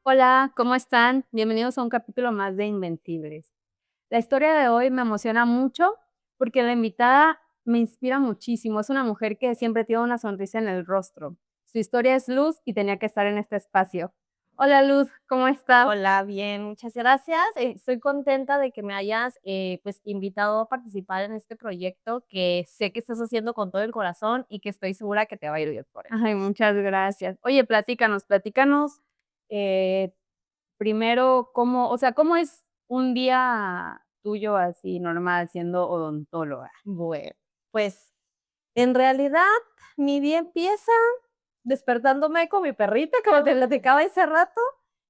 Hola, ¿cómo están? Bienvenidos a un capítulo más de Invencibles. La historia de hoy me emociona mucho porque la invitada me inspira muchísimo. Es una mujer que siempre tiene una sonrisa en el rostro. Su historia es Luz y tenía que estar en este espacio. Hola Luz, ¿cómo estás? Hola, bien, muchas gracias. Estoy contenta de que me hayas pues invitado a participar en este proyecto que sé que estás haciendo con todo el corazón y que estoy segura que te va a ir bien por él. Ay, muchas gracias. Oye, platícanos, eh, primero, ¿cómo es un día tuyo así normal siendo odontóloga? Bueno, pues en realidad mi día empieza despertándome con mi perrita, como te platicaba hace rato.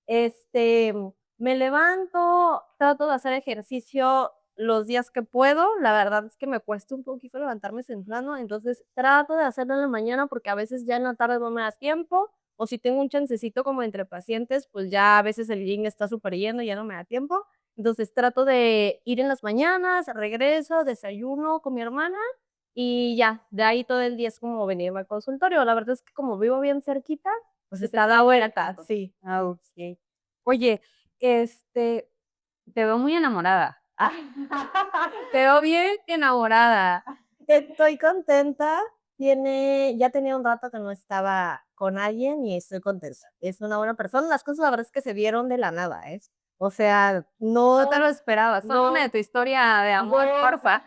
Este, Me levanto, trato de hacer ejercicio los días que puedo. La verdad es que me cuesta un poquito levantarme temprano, entonces trato de hacerlo en la mañana porque a veces ya en la tarde no me da tiempo, o si tengo un chancecito como entre pacientes, pues ya a veces el gym está súper lleno y ya no me da tiempo. Entonces trato de ir en las mañanas, regreso, desayuno con mi hermana y ya, de ahí todo el día es como venirme al consultorio. La verdad es que como vivo bien cerquita, pues Pues está está da vuelta, cerca. sí. Ah, okey. Oye, este, te veo muy enamorada. Te veo bien enamorada. Estoy contenta. Ya tenía un rato que no estaba con alguien y estoy contenta. Es una buena persona. Las cosas la verdad es que se dieron de la nada, ¿eh? O sea, No te lo esperabas. Cuéntame de no, tu historia de amor, no. porfa.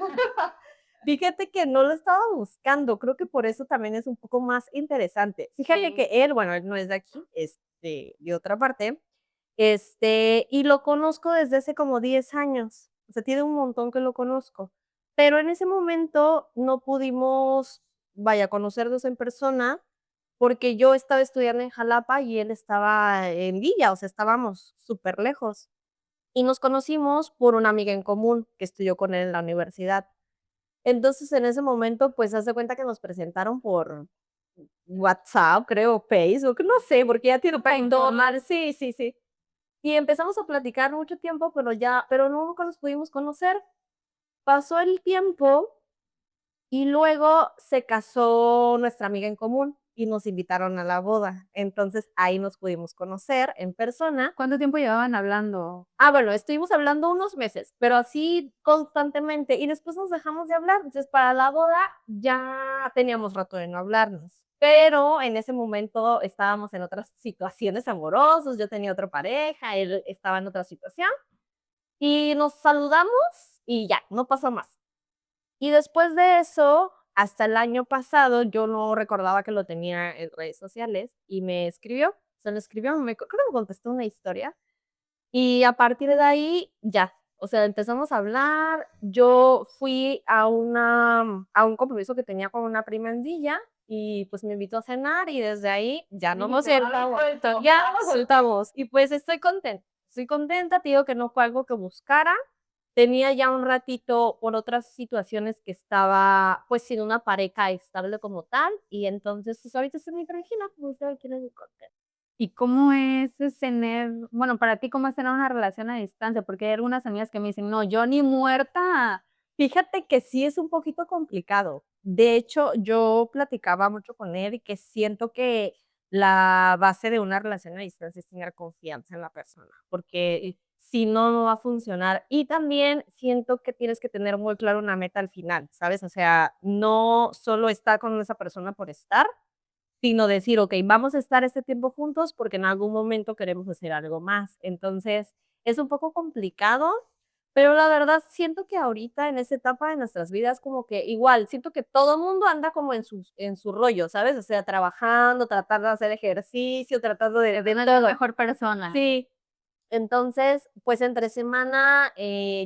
Fíjate que no lo estaba buscando, creo que por eso también es un poco más interesante. Fíjate Sí. que él, bueno, él no es de aquí, es de otra parte, y lo conozco desde hace como 10 años, o sea, tiene un montón que lo conozco, pero en ese momento no pudimos, vaya, conocernos en persona, porque yo estaba estudiando en Jalapa y él estaba en Villa, o sea, estábamos súper lejos. Y nos conocimos por una amiga en común que estudió con él en la universidad. Entonces, en ese momento, pues, haz de cuenta que nos presentaron por WhatsApp, creo, Facebook, no sé, porque ya tiene un Súper poquito informal. sí, sí, sí. Y empezamos a platicar mucho tiempo, pero nunca nos pudimos conocer. Pasó el tiempo y luego se casó nuestra amiga en común y nos invitaron a la boda. Entonces, ahí nos pudimos conocer en persona. ¿Cuánto tiempo llevaban hablando? Bueno, estuvimos hablando unos meses, pero así constantemente, y después nos dejamos de hablar. Entonces, para la boda ya teníamos rato de no hablarnos, pero en ese momento estábamos en otras situaciones amorosas, yo tenía otra pareja, él estaba en otra situación, y nos saludamos y ya, no pasó más. Y después de eso, hasta el año pasado, yo no recordaba que lo tenía en redes sociales y me escribió, se lo escribió, creo que me contestó una historia y a partir de ahí, ya, o sea, empezamos a hablar. Yo fui a un compromiso que tenía con una prima en Villa y, pues, me invitó a cenar y desde ahí ya no nos Dijiste: "No lo soltamos, suelto". ya nos soltamos. Y, pues, estoy contenta, te digo que no fue algo que buscara. Tenía ya un ratito por otras situaciones que estaba, pues, sin una pareja estable como tal, y entonces, pues, ahorita estoy muy tranquila, como estoy aquí en mi contenta. ¿Y cómo es tener, bueno, para ti, cómo es tener una relación a distancia? Porque hay algunas amigas que me dicen: "No, yo ni muerta". Fíjate que sí es un poquito complicado. De hecho, yo platicaba mucho con él y que siento que la base de una relación a distancia es tener confianza en la persona, porque si no, no va a funcionar. Y también siento que tienes que tener muy claro una meta al final, ¿sabes? O sea, no solo estar con esa persona por estar, sino decir, okey, vamos a estar este tiempo juntos porque en algún momento queremos hacer algo más. Entonces, es un poco complicado, pero la verdad siento que ahorita en esta etapa de nuestras vidas como que igual, siento que todo mundo anda como en su rollo, ¿sabes? O sea, trabajando, tratando de hacer ejercicio, tratando de De la mejor persona. sí. Entonces, pues, entre semana,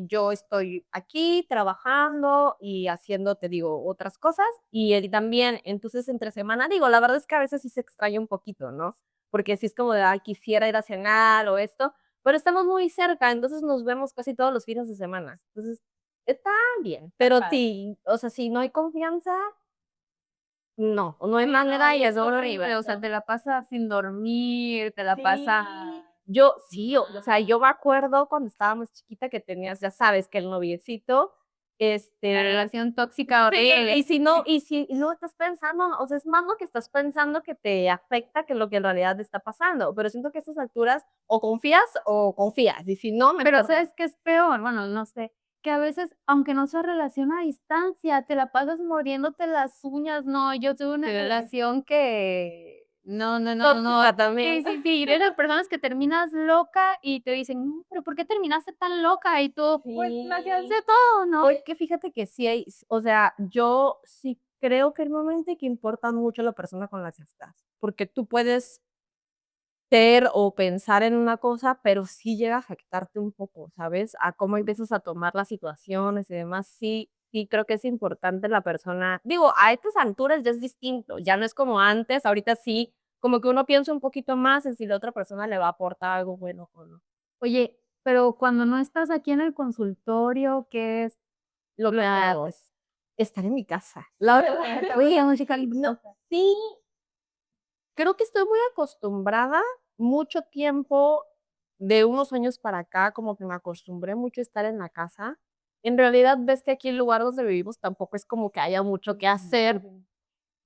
yo estoy aquí trabajando y haciendo, te digo, otras cosas, y él también. Entonces, entre semana, digo, la verdad es que a veces sí se extraña un poquito, ¿no? Porque sí es como de: "Ay, quisiera ir a cenar o esto", pero estamos muy cerca, entonces nos vemos casi todos los fines de semana. Entonces, está bien, Está pero padre. sí, o sea, si no hay confianza, no hay Sí, no, manera y y es es horrible, horrible. o sea, te la pasas sin dormir, te la pasas. Sí, yo sí, o sea, yo me acuerdo cuando estaba más chiquita que tenías, ya sabes, que el noviecito, La relación tóxica Sí, horrible. y si no estás pensando, o sea, es más lo que estás pensando que te afecta que lo que en realidad está pasando, pero siento que a estas alturas o confías, y si no, Pero, mejor no. ¿sabes qué es peor? Bueno, no sé, que a veces, aunque no sea relación a distancia, te la pasas muriéndote las uñas. No, yo tuve una Sí. relación que no, no, no, no. Tóxica también. Sí, sí, sí, eres las personas que terminas loca y te dicen: "No, pero ¿por qué terminaste tan loca?". Y tú: "Pues me hacías Sí. de todo", ¿no? Oye, que fíjate que sí hay, o sea, yo sí creo que hay momentos que importa mucho la persona con la que estás, porque tú puedes ser o pensar en una cosa, pero sí llega a afectarte un poco, ¿sabes? A cómo empiezas a tomar las situaciones y demás. Sí, sí creo que es importante la persona. Digo, a estas alturas ya es distinto, ya no es como antes, ahorita sí, como que uno piensa un poquito más en si la otra persona le va a aportar algo bueno o no. Oye, pero cuando no estás aquí en el consultorio, ¿qué es Lo lo que que hago haces? es estar en mi casa. La verdad, Oye, música no, sí, creo que estoy muy acostumbrada, mucho tiempo, de unos años para acá, como que me acostumbré mucho a estar en la casa. En realidad, ves que aquí el lugar donde vivimos tampoco es como que haya mucho que hacer.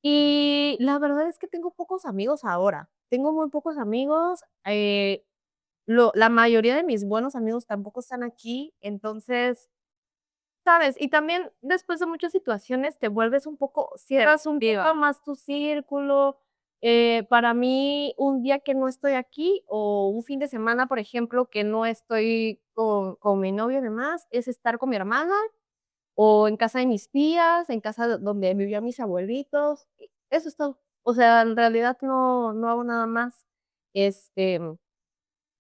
Y la verdad es que tengo pocos amigos ahora. Tengo muy pocos amigos. La mayoría de mis buenos amigos tampoco están aquí. Entonces, ¿sabes? Y también después de muchas situaciones te vuelves un poco cierras un poco más tu círculo. Para mí, un día que no estoy aquí, o un fin de semana, por ejemplo, que no estoy con mi novio y demás, es estar con mi hermana, o en casa de mis tías, en casa donde vivían mis abuelitos, y eso es todo. O sea, en realidad no hago nada más. Este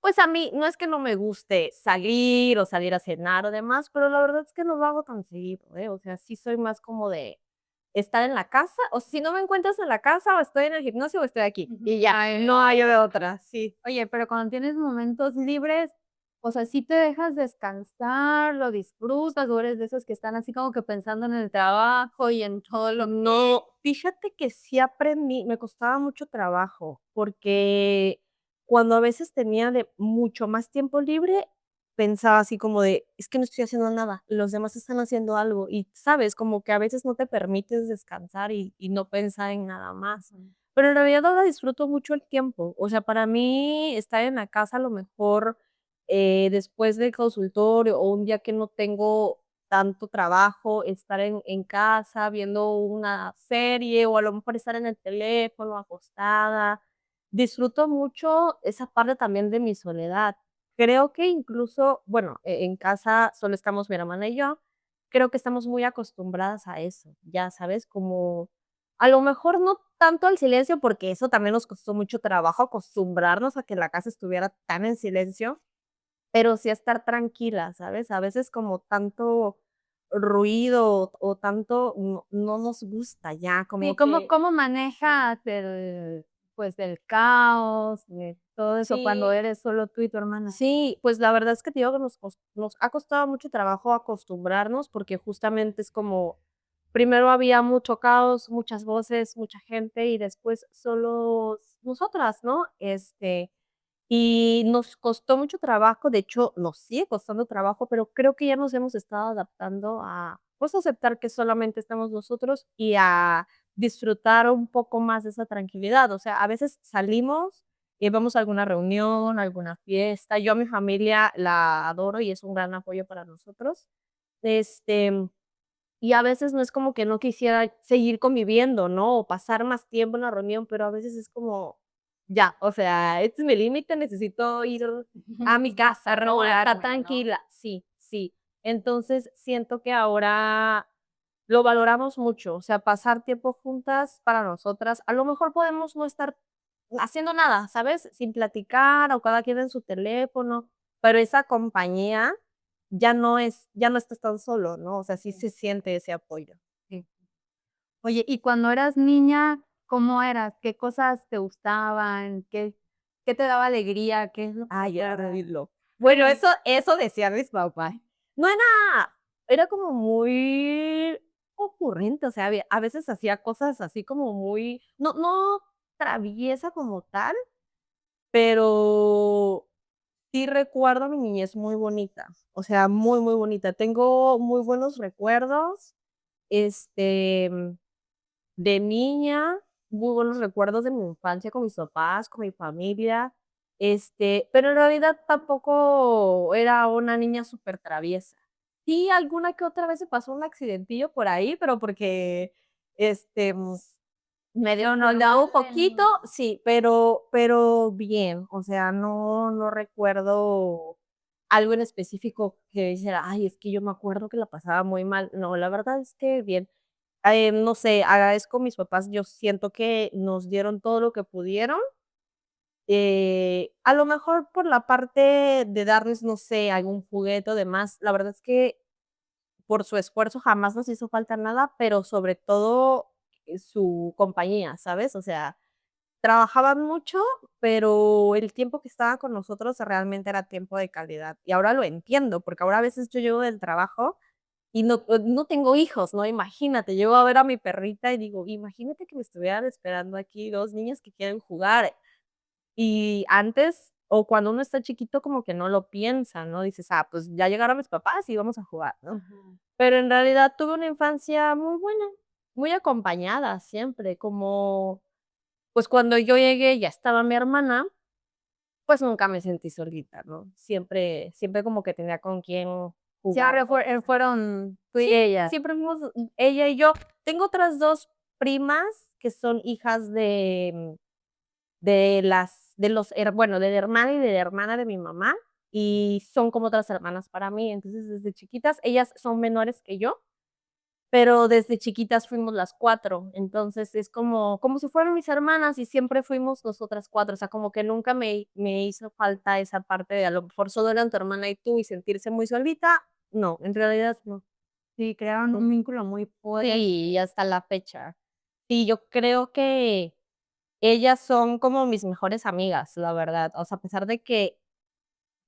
pues a mí no es que no me guste salir o salir a cenar o demás, pero la verdad es que no lo hago tan seguido, ¿eh? O sea, sí soy más como de estar en la casa, o si no me encuentras en la casa, o estoy en el gimnasio o estoy aquí, Ujú. y ya, Ay, no hay de otra, sí. oye, pero cuando tienes momentos libres, o sea, ¿sí te dejas descansar, lo disfrutas, o eres de esos que están así como que pensando en el trabajo y en todo lo que No, fíjate que sí aprendí, me costaba mucho trabajo, porque cuando a veces tenía de mucho más tiempo libre, pensaba así como de: "Es que no estoy haciendo nada, los demás están haciendo algo", y, ¿sabes? Como que a veces no te permites descansar y no pensar en nada más. ujú. Pero en realidad ahora disfruto mucho el tiempo, o sea, para mí estar en la casa a lo mejor, después del consultorio o un día que no tengo tanto trabajo, estar en casa viendo una serie o a lo mejor estar en el teléfono acostada. Disfruto mucho esa parte también de mi soledad. Creo que incluso, bueno, en casa solo estamos mi hermana y yo, creo que estamos muy acostumbradas a eso, ya sabes, como a lo mejor no tanto al silencio, porque eso también nos costó mucho trabajo acostumbrarnos a que la casa estuviera tan en silencio, pero sí a estar tranquila, ¿sabes? A veces como tanto ruido o tanto no nos gusta ya, Sí, como ¿cómo que cómo manejas el, pues, el caos, de todo eso cuando sí, eres solo tú y tu hermana? sí, pues la verdad es que te digo que nos ha costado mucho trabajo acostumbrarnos, porque justamente es como, primero había mucho caos, muchas voces, mucha gente, y después solo nosotras, ¿no? Y nos costó mucho trabajo, de hecho, nos sigue costando trabajo, pero creo que ya nos hemos estado adaptando a, pues, aceptar que solamente estamos nosotros y a disfrutar un poco más de esa tranquilidad. O sea, a veces salimos y vamos a alguna reunión, alguna fiesta. Yo a mi familia la adoro y es un gran apoyo para nosotros. Este, y a veces no es como que no quisiera seguir conviviendo, ¿no? O pasar más tiempo en la reunión, pero a veces es como, ya, o sea, este es mi límite, necesito ir a mi casa, A ¿no? A estar regularme, ¿no? tranquila. Sí, sí. Entonces, siento que ahora lo valoramos mucho, o sea, pasar tiempo juntas para nosotras. A lo mejor podemos no estar haciendo nada, ¿sabes? Sin platicar o cada quien en su teléfono, pero esa compañía ya no estás tan solo, ¿no? O sea, sí Sí, se siente ese apoyo. sí. Oye, y cuando eras niña, ¿cómo eras? ¿Qué cosas te gustaban? ¿Qué te daba alegría? ¿Qué es lo que Ay, era recuerdas? horrible. Bueno, eso decían mis papás. No era como muy ocurrente, o sea, a veces hacía cosas así como muy no traviesa como tal, pero sí recuerdo mi niñez muy bonita, o sea, muy, muy bonita. Tengo muy buenos recuerdos, este, de niña, muy buenos recuerdos de mi infancia con mis papás, con mi familia, pero en realidad tampoco era una niña súper traviesa. Sí, alguna que otra vez se pasó un accidentillo por ahí, pero porque, este, medio nos da un poquito, sí, pero bien, o sea, no recuerdo algo en específico que dijera: "Ay, es que yo me acuerdo que la pasaba muy mal". No, la verdad es que bien. No sé, agradezco a mis papás, yo siento que nos dieron todo lo que pudieron, a lo mejor por la parte de darnos, no sé, algún juguete o demás, la verdad es que por su esfuerzo jamás nos hizo falta nada, pero sobre todo, su compañía, ¿sabes? O sea, trabajaban mucho, pero el tiempo que estaban con nosotros realmente era tiempo de calidad. Y ahora lo entiendo, porque ahora a veces yo llego del trabajo y no tengo hijos, ¿no? Imagínate, llego a ver a mi perrita y digo: "Imagínate que me estuvieran esperando aquí 2 niños que quieren jugar". Y antes, o cuando uno está chiquito, como que no lo piensa, ¿no? Dices: "Ah, pues ya llegaron mis papás y vamos a jugar", ¿no? Ujú. Pero en realidad tuve una infancia muy buena, muy acompañada siempre, como, pues, cuando yo llegué ya estaba mi hermana, pues, nunca me sentí solita, ¿no? Siempre como que tenía con quién jugar. Siempre fueron tú y Sí, ella. siempre fuimos ella y yo. Tengo otras 2 primas que son hijas de los bueno, de la hermana y de la hermana de mi mamá, y son como otras hermanas para mí. Entonces, desde chiquitas, ellas son menores que yo, pero desde chiquitas fuimos las 4. Entonces, es como si fueran mis hermanas y siempre fuimos nosotras 4. O sea, como que nunca me hizo falta esa parte de a lo mejor solo eran tu hermana y tú y sentirse muy solita. No, en realidad no. Sí, crearon un vínculo muy fuerte. Sí, y hasta la fecha. Sí, yo creo que ellas son como mis mejores amigas, la verdad. O sea, a pesar de que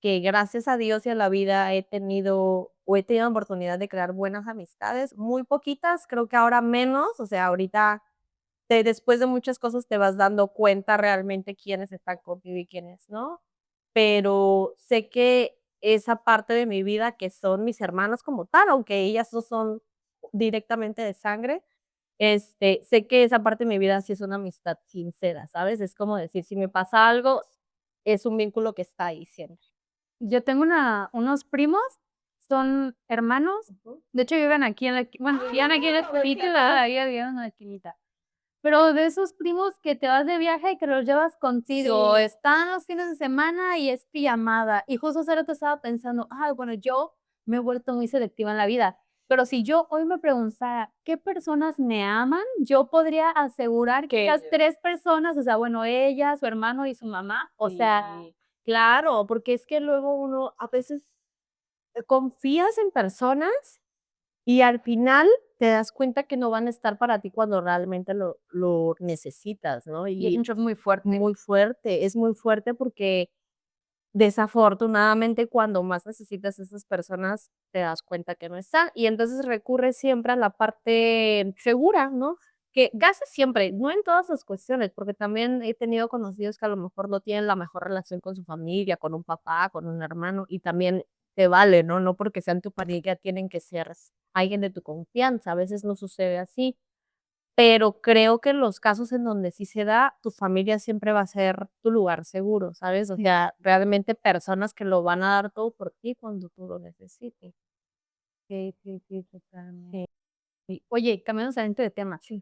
gracias a Dios y a la vida he tenido la oportunidad de crear buenas amistades, muy poquitas, creo que ahora menos. O sea, ahorita después de muchas cosas te vas dando cuenta realmente quiénes están contigo y quiénes no. Pero sé que esa parte de mi vida que son mis hermanas como tal, aunque ellas no son directamente de sangre, sé que esa parte de mi vida sí es una amistad sincera, ¿sabes? Es como decir, si me pasa algo, es un vínculo que está ahí siempre. Yo tengo unos primos, son hermanos, Ujú. de hecho viven aquí en la bueno, vivían aquí en la esquinita, ahí vivían en la esquinita. Pero de esos primos que te vas de viaje y que los llevas contigo, Sí. están los fines de semana y es pijamada. Y justo hace rato estaba pensando, ay, bueno, yo me he vuelto muy selectiva en la vida, pero si yo hoy me preguntara qué personas me aman, yo podría asegurar que Que esas 3 personas, o sea, bueno, ella, su hermano y su mamá, o sea, sí, claro, porque es que luego uno a veces confías en personas y al final te das cuenta que no van a estar para ti cuando realmente lo necesitas, ¿no? y Y eso es muy fuerte. muy fuerte, es muy fuerte porque desafortunadamente, cuando más necesitas a esas personas, te das cuenta que no están, y entonces recurres siempre a la parte segura, ¿no? Que casi siempre, no en todas las cuestiones, porque también he tenido conocidos que a lo mejor no tienen la mejor relación con su familia, con un papá, con un hermano, y también te vale, ¿no? No porque sean tu pareja tienen que ser alguien de tu confianza, a veces no sucede así. Pero creo que en los casos en donde sí se da, tu familia siempre va a ser tu lugar seguro, ¿sabes? O sea, realmente personas que lo van a dar todo por ti cuando tú lo necesites. Sí, sí, sí, totalmente. Sí. Sí. Oye, cambiando saliente de tema. Sí.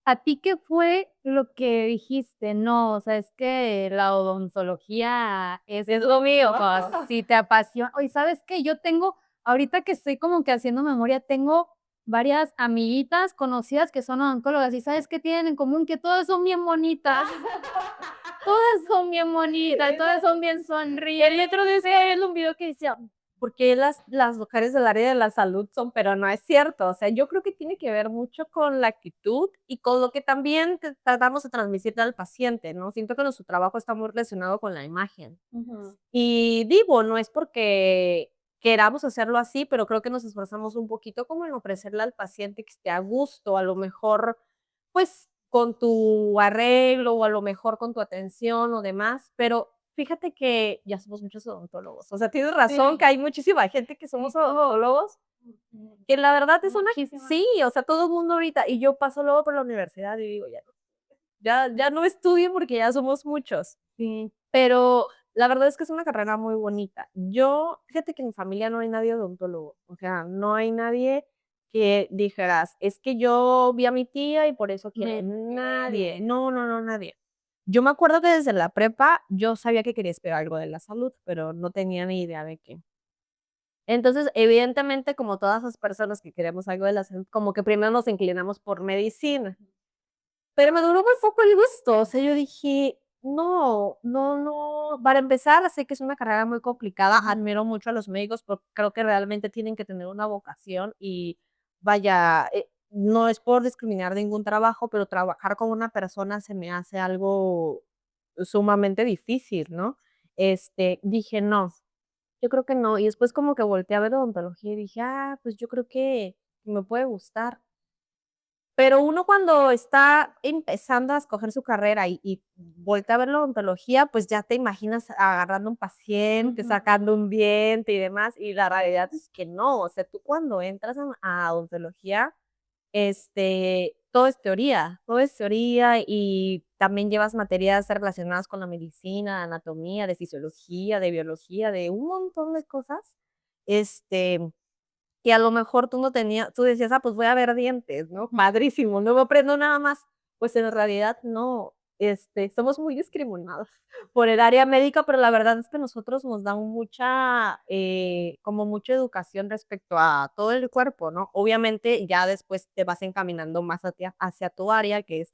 ¿A ti qué fue lo que dijiste? No, o sea, es que la odontología Es lo mío. si te apasiona. Oye, ¿sabes qué? Yo tengo, ahorita que estoy como que haciendo memoria, tengo varias amiguitas conocidas que son odontólogas y ¿sabes qué tienen en común? Que todas son bien bonitas. Todas son bien bonitas, todas son bien sonrientes. El otro día estaba viendo un video que decía, ¿por qué las mujeres del área de la salud son? Pero no es cierto. O sea, yo creo que tiene que ver mucho con la actitud y con lo que también tratamos de transmitirle al paciente, ¿no? Siento que nuestro trabajo está muy relacionado con la imagen. Ujú. Y digo, no es porque queramos hacerlo así, pero creo que nos esforzamos un poquito como en ofrecerle al paciente que esté a gusto, a lo mejor, pues, con tu arreglo o a lo mejor con tu atención o demás, pero Fíjate que ya somos muchos odontólogos. O sea, tienes razón Sí. que hay muchísima gente que somos odontólogos, que la verdad es una Muchísima. sí, o sea, todo el mundo ahorita y yo paso luego por la universidad y digo: "Ya no estudio porque ya somos muchos". Sí. Pero la verdad es que es una carrera muy bonita. Yo, fíjate que en mi familia no hay nadie odontólogo, o sea, no hay nadie que dijeras: "Es que yo vi a mi tía y por eso quiere". Me Nadie, no, no, no, nadie. Yo me acuerdo que desde la prepa yo sabía que quería estudiar algo de la salud, pero no tenía ni idea de qué. Entonces, evidentemente, como todas las personas que queremos algo de la salud, como que primero nos inclinamos por medicina. Pero me duró muy poco el gusto, o sea, yo dije: "No, no, no". Para empezar, sé que es una carrera muy complicada, admiro mucho a los médicos, porque creo que realmente tienen que tener una vocación y vaya, no es por discriminar ningún trabajo, pero trabajar con una persona se me hace algo sumamente difícil, ¿no? Dije: "No, yo creo que no". Y después como que volteé a ver odontología y dije: "Ah, pues yo creo que me puede gustar". Pero uno cuando está empezando a escoger su carrera y voltea a ver la odontología, pues ya te imaginas agarrando un paciente, Ujú. sacando un diente y demás, y la realidad es que no, o sea, tú cuando entras a odontología, todo es teoría y también llevas materias relacionadas con la medicina, anatomía, de fisiología, de biología, de un montón de cosas, este, y a lo mejor tú decías: "Ah, pues voy a ver dientes", ¿no? Padrísimo, no me aprendo nada más. Pues en realidad no, somos muy discriminados por el área médica, pero la verdad es que nosotros nos dan mucha, como mucha educación respecto a todo el cuerpo, ¿no? Obviamente, ya después te vas encaminando más hacia tu área, que es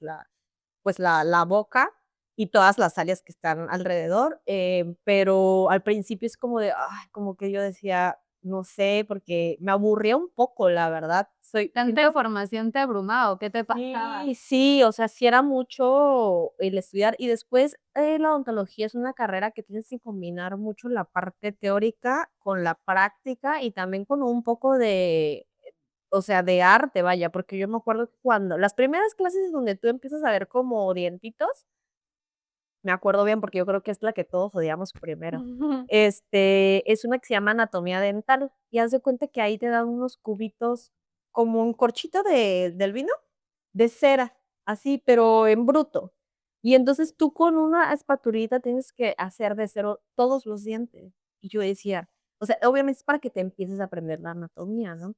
pues, la boca y todas las áreas que están alrededor, pero al principio es como de, ay, como que yo decía, no sé, porque me aburría un poco, la verdad. ¿Tanta información te abrumaba o qué te pasaba? Sí, sí, o sea, sí era mucho el estudiar y después, la odontología es una carrera que tienes que combinar mucho la parte teórica con la práctica y también con un poco de, o sea, de arte, vaya, porque yo me acuerdo que cuando las primeras clases donde tú empiezas a ver como dientitos, me acuerdo bien porque yo creo que es la que todos odiamos primero. Es una que se llama anatomía dental y haz de cuenta que ahí te dan unos cubitos como un corchito del vino, de cera, así, pero en bruto. Y entonces tú con una espatulita tienes que hacer de cero todos los dientes. Y yo decía, o sea, obviamente es para que te empieces a aprender la anatomía, ¿no?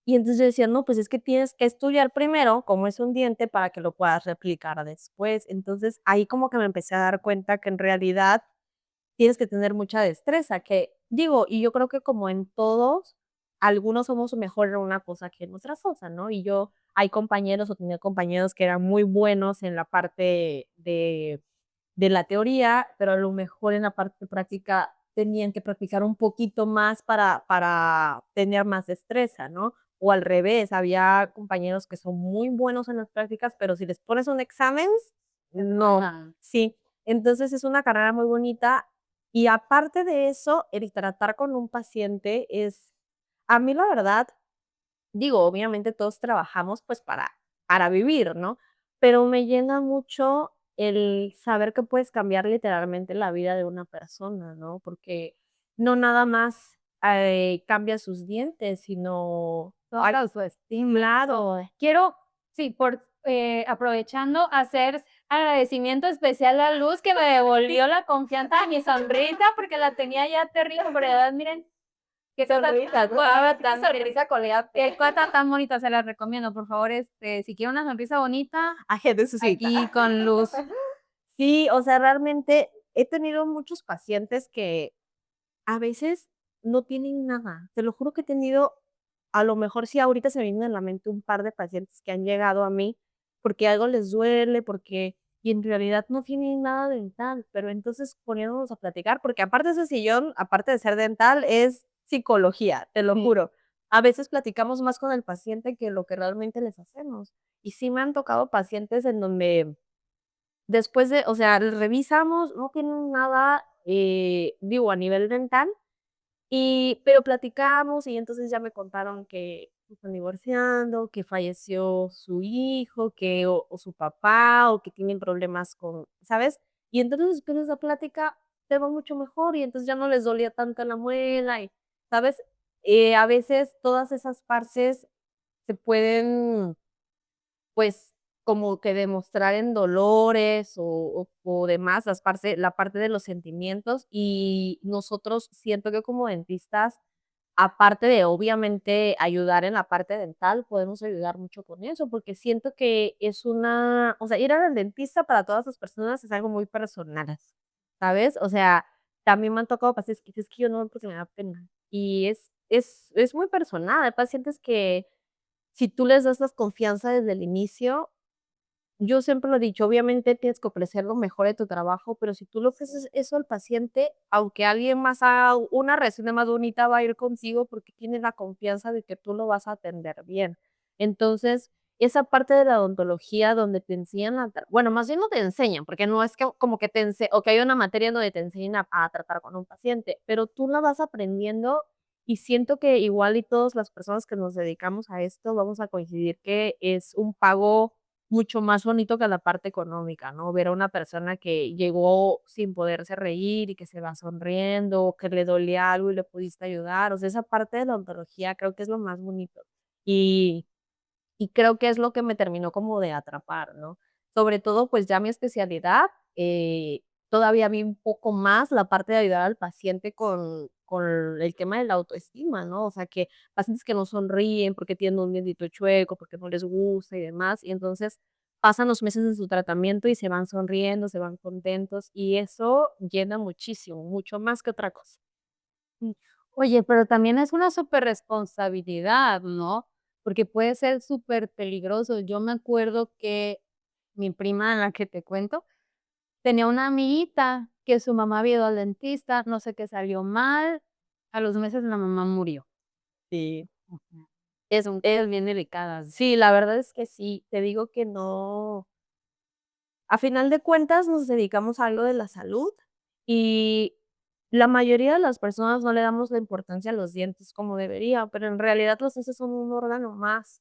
Y entonces yo decía: "No, pues es que tienes que estudiar primero cómo es un diente para que lo puedas replicar después". Entonces, ahí como que me empecé a dar cuenta que en realidad tienes que tener mucha destreza, que digo, y yo creo que como en todos, algunos somos mejor en una cosa que en otra cosa, ¿no? Y yo hay compañeros o tenía compañeros que eran muy buenos en la parte de la teoría, pero a lo mejor en la parte práctica tenían que practicar un poquito más para tener más destreza, ¿no? O al revés, había compañeros que son muy buenos en las prácticas, pero si les pones un examen, no. Ajá. Sí, entonces es una carrera muy bonita y aparte de eso, el tratar con un paciente es, a mí la verdad, digo, obviamente todos trabajamos, pues, para vivir, ¿no? Pero me llena mucho el saber que puedes cambiar literalmente la vida de una persona, ¿no? Porque no nada más, cambia sus dientes, sino Toda ay, la autoestima, todo. claro. Quiero, sí, aprovechando, hacer agradecimiento especial a Luz, que me devolvió la confianza de mi sonrisa, porque la tenía ya terrible, pero de verdad, miren, qué Sonrisa, ¿no? tan sonrisa colgada, qué cosa tan bonita, se la recomiendo, por favor, si quiere una sonrisa bonita, Agende su cita. aquí con Luz. Sí, o sea, realmente he tenido muchos pacientes que a veces no tienen nada. Te lo juro que he tenido, a lo mejor sí, ahorita se me vienen a la mente un par de pacientes que han llegado a mí porque algo les duele, porque y en realidad no tienen nada dental, pero entonces poniéndonos a platicar, porque aparte de ese sillón, aparte de ser dental, es psicología, te lo Sí. juro. A veces platicamos más con el paciente que lo que realmente les hacemos. Y sí me han tocado pacientes en donde después de, o sea, revisamos, no tienen nada, digo, a nivel dental, pero platicamos y entonces ya me contaron que se están divorciando, que falleció su hijo, que o su papá, o que tienen problemas con, ¿sabes? Y entonces después de esa plática te va mucho mejor y entonces ya no les dolía tanto la muela y, ¿sabes? A veces todas esas partes se pueden, pues, como que demostrar en dolores o demás, la parte de los sentimientos, y nosotros siento que como dentistas, aparte de obviamente ayudar en la parte dental, podemos ayudar mucho con eso, porque siento que es o sea, ir al dentista para todas las personas es algo muy personal, ¿sabes? O sea, también me han tocado pacientes que dicen: "Es que yo no voy porque me da pena", y es muy personal. Hay pacientes que si tú les das la confianza desde el inicio, yo siempre lo he dicho, obviamente tienes que ofrecer lo mejor de tu trabajo, pero si tú le ofreces eso al paciente, aunque alguien más haga una reacción más bonita, va a ir contigo porque tiene la confianza de que tú lo vas a atender bien. Entonces, esa parte de la odontología donde te enseñan bueno, más bien no te enseñan, porque no es que como que o que hay una materia donde te enseñan a tratar con un paciente, pero tú la vas aprendiendo y siento que igual y todas las personas que nos dedicamos a esto vamos a coincidir que es un pago mucho más bonito que la parte económica, ¿no? Ver a una persona que llegó sin poderse reír y que se va sonriendo, o que le dolía algo y le pudiste ayudar, o sea, esa parte de la odontología creo que es lo más bonito. Y y creo que es lo que me terminó como de atrapar, ¿no? Sobre todo, pues, ya mi especialidad, todavía vi un poco más la parte de ayudar al paciente con el tema de la autoestima, ¿no? O sea, que pacientes que no sonríen porque tienen un dientito chueco, porque no les gusta y demás, y entonces pasan los meses de su tratamiento y se van sonriendo, se van contentos, y eso llena muchísimo, mucho más que otra cosa. Sí. Oye, pero también es una superresponsabilidad, ¿no? Porque puede ser súper peligroso. Yo me acuerdo que mi prima, la que te cuento, tenía una amiguita que su mamá había ido al dentista, no sé qué salió mal, a los meses la mamá murió. Sí. Ujú. Es Son cosas bien delicadas. sí, la verdad es que sí, te digo que no. A final de cuentas, nos dedicamos a algo de la salud y la mayoría de las personas no le damos la importancia a los dientes como debería, pero en realidad los dientes son un órgano más.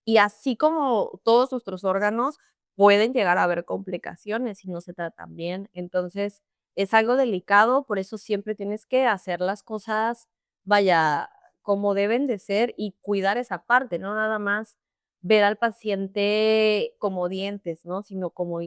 Y así como todos nuestros órganos, pueden llegar a haber complicaciones si no se tratan bien. Entonces, es algo delicado, por eso siempre tienes que hacer las cosas, vaya, como deben de ser y cuidar esa parte, no nada más ver al paciente como dientes, ¿no? Sino como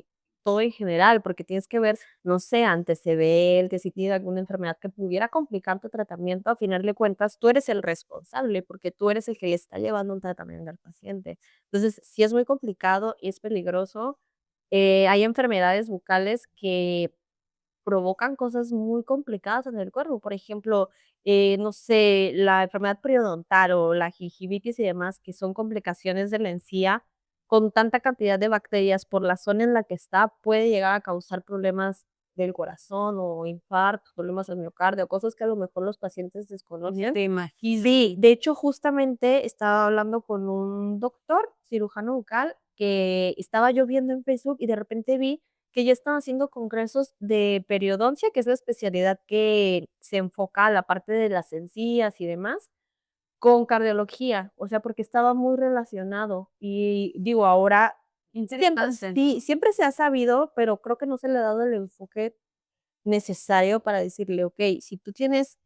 todo en general, porque tienes que ver, no sé, antecedentes, si tiene alguna enfermedad que pudiera complicar tu tratamiento, a final de cuentas, tú eres el responsable, porque tú eres el que le está llevando un tratamiento al paciente. Entonces, sí es muy complicado y es peligroso. Hay enfermedades bucales que provocan cosas muy complicadas en el cuerpo. Por ejemplo, no sé, la enfermedad periodontal o la gingivitis y demás, que son complicaciones de la encía, con tanta cantidad de bacterias por la zona en la que está, puede llegar a causar problemas del corazón o infartos, problemas del miocardio, cosas que a lo mejor los pacientes desconocen. Te imagino. Sí, de hecho, justamente estaba hablando con un doctor, cirujano bucal, que estaba yo viendo en Facebook y de repente vi que ya están haciendo congresos de periodoncia, que es la especialidad que se enfoca a la parte de las encías y demás, con cardiología, o sea, porque estaba muy relacionado. Y digo, ahora Interesante. sí, siempre se ha sabido, pero creo que no se le ha dado el enfoque necesario para decirle: "Okey, si tú tienes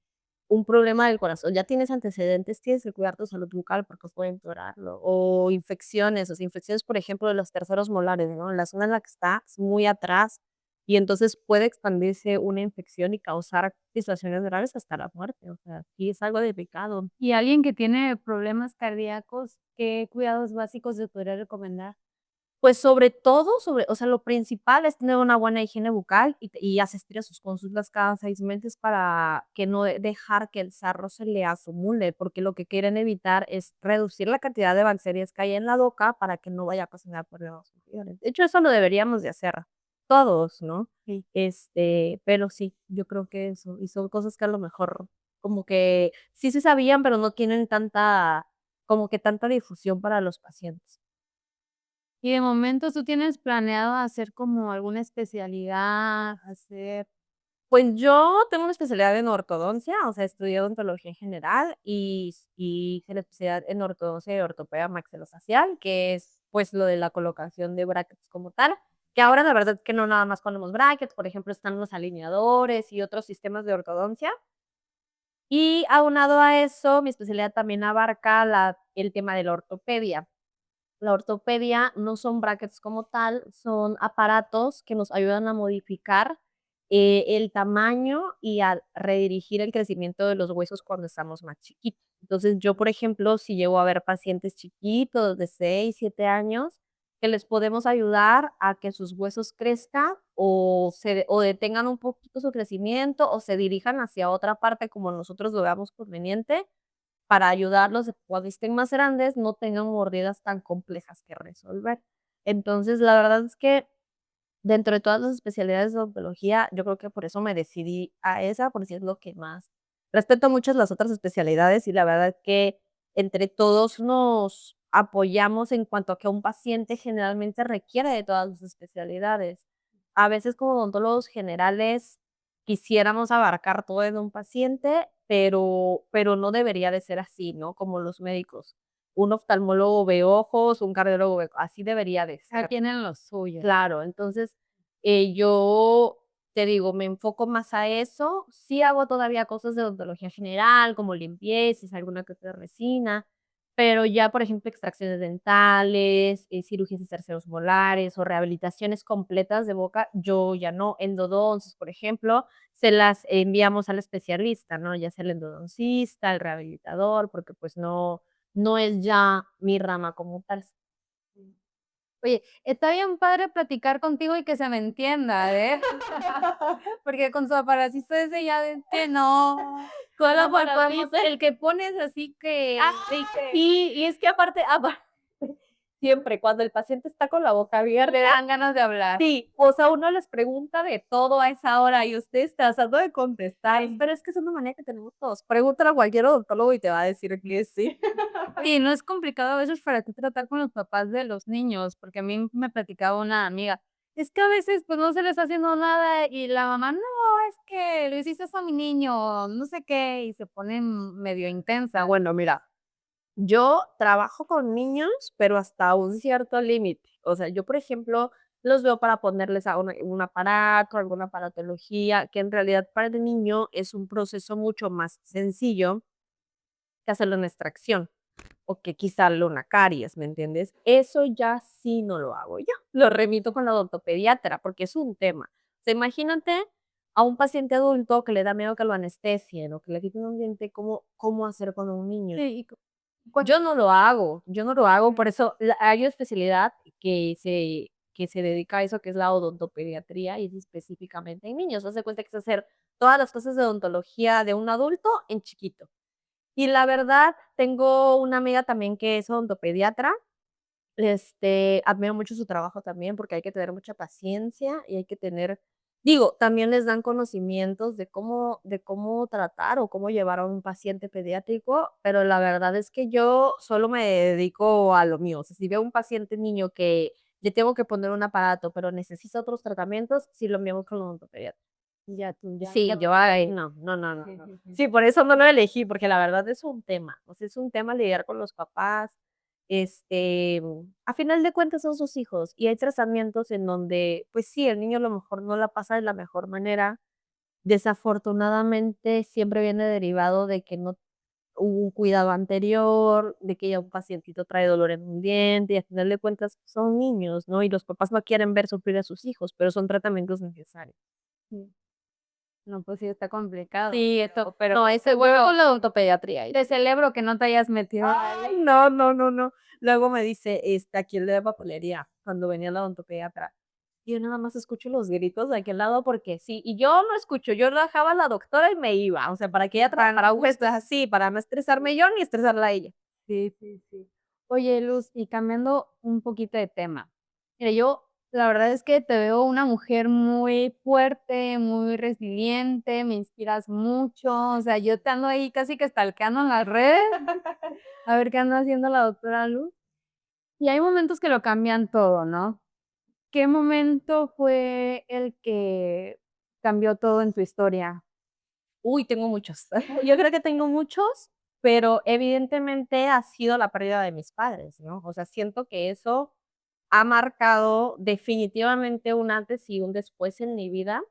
un problema del corazón, ya tienes antecedentes, tienes que cuidar tu salud bucal porque puede empeorarlo". O infecciones, o sea, infecciones, por ejemplo, de los terceros molares, ¿no? La zona en la que está es muy atrás y entonces puede expandirse una infección y causar situaciones graves hasta la muerte. O sea, sí es algo delicado. Y alguien que tiene problemas cardíacos, ¿qué cuidados básicos se podría recomendar? Pues, sobre todo, o sea, lo principal es tener una buena higiene bucal y asistir a sus consultas cada 6 meses para que no dejar que el sarro se le acumule, porque lo que quieren evitar es reducir la cantidad de bacterias que hay en la boca para que no vaya a ocasionar problemas mayores. De hecho, eso lo deberíamos de hacer todos, ¿no? Sí. Pero sí, yo creo que eso, y son cosas que a lo mejor como que sí se sabían, pero no tienen como que tanta difusión para los pacientes. Y de momento, ¿tú tienes planeado hacer como alguna especialidad, hacer? Pues yo tengo una especialidad en ortodoncia, o sea, estudié odontología en general y hice la especialidad en ortodoncia y ortopedia maxilofacial, que es, pues, lo de la colocación de brackets como tal, que ahora la verdad es que no nada más ponemos brackets, por ejemplo, están los alineadores y otros sistemas de ortodoncia. Y aunado a eso, mi especialidad también abarca el tema de la ortopedia. La ortopedia no son brackets como tal, son aparatos que nos ayudan a modificar el tamaño y a redirigir el crecimiento de los huesos cuando estamos más chiquitos. Entonces, yo, por ejemplo, si llego a ver pacientes chiquitos de 6, 7 años, que les podemos ayudar a que sus huesos crezcan o detengan un poquito su crecimiento o se dirijan hacia otra parte como nosotros lo veamos conveniente para ayudarlos a que cuando estén más grandes no tengan mordidas tan complejas que resolver. Entonces, la verdad es que dentro de todas las especialidades de odontología, yo creo que por eso me decidí a esa, porque es lo que más respeto muchas las otras especialidades y la verdad es que entre todos nos apoyamos en cuanto a que un paciente generalmente requiere de todas las especialidades. A veces como odontólogos generales quisiéramos abarcar todo en un paciente, pero no debería de ser así, ¿no? Como los médicos. Un oftalmólogo ve ojos, un cardiólogo ve, así debería de Cada ser. quien en lo suyo. Claro, entonces, yo te digo, me enfoco más a eso. Sí hago todavía cosas de odontología general, como limpiezas, alguna que otra resina, pero ya, por ejemplo, extracciones dentales, cirugías de terceros molares o rehabilitaciones completas de boca, yo ya no. Endodoncias, por ejemplo, se las enviamos al especialista, ¿no? Ya sea el endodoncista, el rehabilitador, porque pues no es ya mi rama como tal. Oye, está bien padre platicar contigo y que se me entienda, ¿eh? Porque con su aparatito ese ya ves que no, ¿Cuál no aparatito? podemos el que pones así que Sí, y es que aparte siempre cuando el paciente está con la boca abierta, le dan ganas de hablar. sí, o sea, uno les pregunta de todo a esa hora y ustedes tratando de contestar, pero es que es una manera que tenemos todos. Pregúntale a cualquier odontólogo y te va a decir que sí. Sí, no es complicado a veces para ti tratar con los papás de los niños, porque a mí me platicaba una amiga, es que a veces pues no se les está haciendo nada y la mamá, no, es que lo hiciste eso a mi niño, no sé qué, y se pone medio intensa. Bueno, mira, yo trabajo con niños, pero hasta un cierto límite. O sea, yo, por ejemplo, los veo para ponerles a un aparato, alguna aparatología, que en realidad para el niño es un proceso mucho más sencillo que hacerlo en extracción o que quitarle una caries, ¿me entiendes? Eso ya sí no lo hago yo. Lo remito con la odontopediatra porque es un tema. O sea, imagínate a un paciente adulto que le da miedo que lo anestesien o que le quiten un diente, ¿cómo hacer con un niño? Sí, y Yo no lo hago, por eso hay una especialidad que se dedica a eso, que es la odontopediatría, y es específicamente en niños. Haz de cuenta que es hacer todas las cosas de odontología de un adulto en chiquito. Y la verdad, tengo una amiga también que es odontopediatra, admiro mucho su trabajo también, porque hay que tener mucha paciencia y hay que tener digo, también les dan conocimientos de cómo tratar o cómo llevar a un paciente pediátrico, pero la verdad es que yo solo me dedico a lo mío. O sea, si veo un paciente niño que le tengo que poner un aparato, pero necesita otros tratamientos, sí lo enviamos con el odontopediatra. ya tú, Sí, ya yo ahí no, no, no, no, sí, no. sí, sí. Sí, por eso no lo elegí, porque la verdad es un tema, o sea, es un tema lidiar con los papás, a final de cuentas son sus hijos y hay tratamientos en donde, pues sí, el niño a lo mejor no la pasa de la mejor manera. Desafortunadamente siempre viene derivado de que no hubo un cuidado anterior, de que ya un pacientito trae dolor en un diente y a final de cuentas son niños, ¿no? Y los papás no quieren ver sufrir a sus hijos, pero son tratamientos necesarios. Sí. No, pues sí, está complicado. Sí, esto Pero no, ese voy bueno, con la odontopediatría ahí. te celebro que no te hayas metido Ay, ahí. no, no, no, no. Luego me dice, aquí el de la papelería, cuando venía la odontopediatra. Y yo nada más escucho los gritos de aquel lado porque sí, y yo no escucho, yo dejaba a la doctora y me iba, o sea, para que ella Para trabajara un gesto así, para no estresarme yo ni estresarla a ella. sí, sí, sí. Oye, Luz, y cambiando un poquito de tema. Mira, yo la verdad es que te veo una mujer muy fuerte, muy resiliente, me inspiras mucho. O sea, yo te ando ahí casi que stalkeando en las redes, a ver qué anda haciendo la doctora Luz. Y hay momentos que lo cambian todo, ¿no? ¿Qué momento fue el que cambió todo en tu historia? Uy, tengo muchos. Yo creo que tengo muchos, pero evidentemente ha sido la pérdida de mis padres, ¿no? O sea, siento que eso ha marcado definitivamente un antes y un después en mi vida,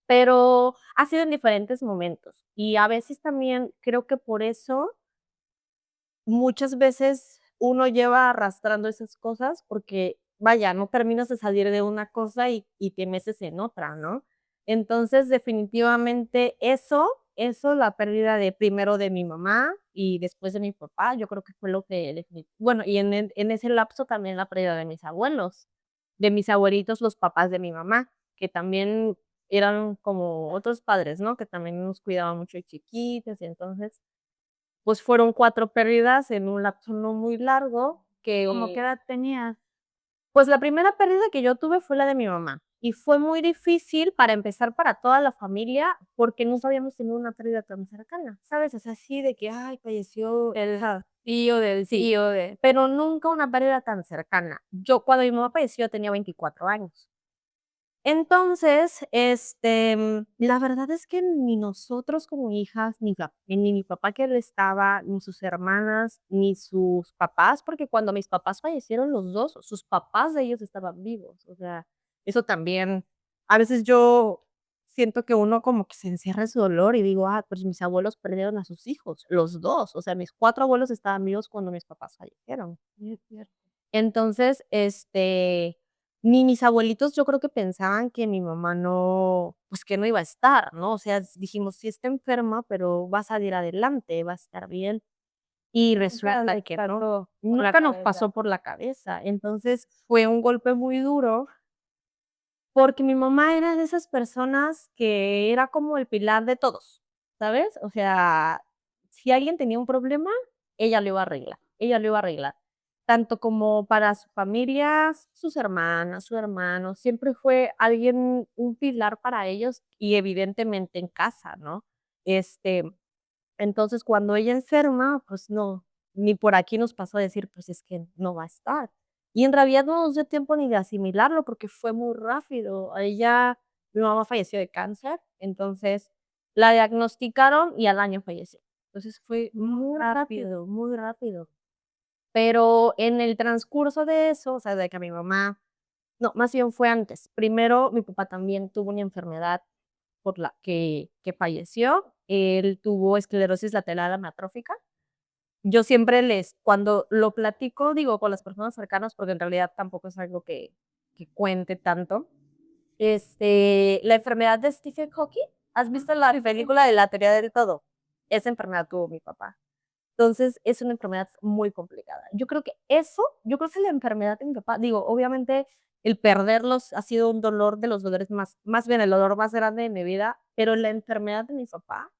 pero ha sido en diferentes momentos. Y a veces también creo que por eso muchas veces uno lleva arrastrando esas cosas porque, vaya, no terminas de salir de una cosa y te metes en otra, ¿no? Entonces, definitivamente eso, la pérdida de primero de mi mamá y después de mi papá, yo creo que fue lo que bueno, y en ese lapso también la pérdida de mis abuelos, de mis abuelitos, los papás de mi mamá, que también eran como otros padres, ¿no? Que también nos cuidaban mucho de chiquitos, y entonces pues fueron 4 pérdidas en un lapso no muy largo, ¿Cómo qué que edad tenías? pues la primera pérdida que yo tuve fue la de mi mamá, y fue muy difícil para empezar para toda la familia, porque nunca habíamos tenido una pérdida tan cercana, ¿sabes? O sea, así de que, ay, falleció, El ajá, tío del sí, tío de pero nunca una pérdida tan cercana. Yo cuando mi mamá falleció, yo tenía 24 años. Entonces, la verdad es que ni nosotros como hijas, ni mi papá que él estaba, ni sus hermanas, ni sus papás, porque cuando mis papás fallecieron los 2 sus papás de ellos estaban vivos. O sea, eso también, a veces yo siento que uno como que se encierra en su dolor y digo: "Ah, pues mis abuelos perdieron a sus hijos, los 2". O sea, mis 4 abuelos estaban vivos cuando mis papás fallecieron. sí, es cierto. Entonces, ni mis abuelitos yo creo que pensaban que mi mamá no, pues, que no iba a estar, ¿no? O sea, dijimos: "Sí está enferma, pero va a salir adelante, va a estar bien". Y Nunca resulta les que no, pasó por la nunca nos cabeza. pasó por la cabeza. Entonces, fue un golpe muy duro porque mi mamá era de esas personas que era como el pilar de todos, ¿sabes? O sea, si alguien tenía un problema, ella lo iba a arreglar, ella lo iba a arreglar. Tanto como para su familia, sus hermanas, su hermano, siempre fue alguien, un pilar para ellos y evidentemente en casa, ¿no? Este, entonces, cuando ella enferma, pues no, ni por aquí nos pasó a decir, pues es que no va a estar. Y en realidad no nos dio tiempo ni de asimilarlo porque fue muy rápido. A ella, mi mamá falleció de cáncer, entonces la diagnosticaron y al año falleció. Entonces fue muy Rápido. rápido, muy rápido. Pero en el transcurso de eso, o sea, de que mi mamá, no, más bien fue antes. Primero, mi papá también tuvo una enfermedad por la que falleció. Él tuvo esclerosis lateral amiotrófica. Yo siempre cuando lo platico, digo, con las personas cercanas, porque en realidad tampoco es algo que cuente tanto. La enfermedad de Stephen Hawking, ¿has visto la película de La teoría del todo? Esa enfermedad tuvo mi papá. Entonces, es una enfermedad muy complicada. Yo creo que la enfermedad de mi papá, digo, obviamente el perderlos ha sido un dolor de los dolores más bien el dolor más grande de mi vida, pero la enfermedad de mi papá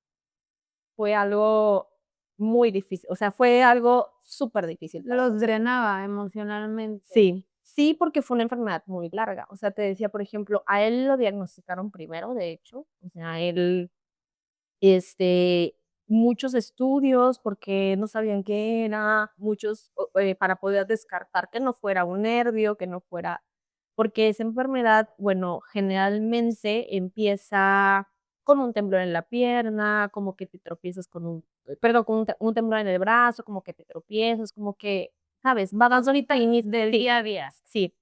fue algo muy difícil, o sea, fue algo súper difícil para Los nosotros. drenaba emocionalmente. Sí, sí, porque fue una enfermedad muy larga. O sea, te decía, por ejemplo, a él lo diagnosticaron primero, de hecho, o sea, él este, muchos estudios porque no sabían qué era, para poder descartar que no fuera un nervio, que no fuera porque esa enfermedad, bueno, generalmente empieza con un temblor en la pierna, como que te tropiezas perdón, con un temblor en el brazo, como que te tropiezas, como que, ¿sabes? Va dando ahorita inicio Del sí, día a día. sí.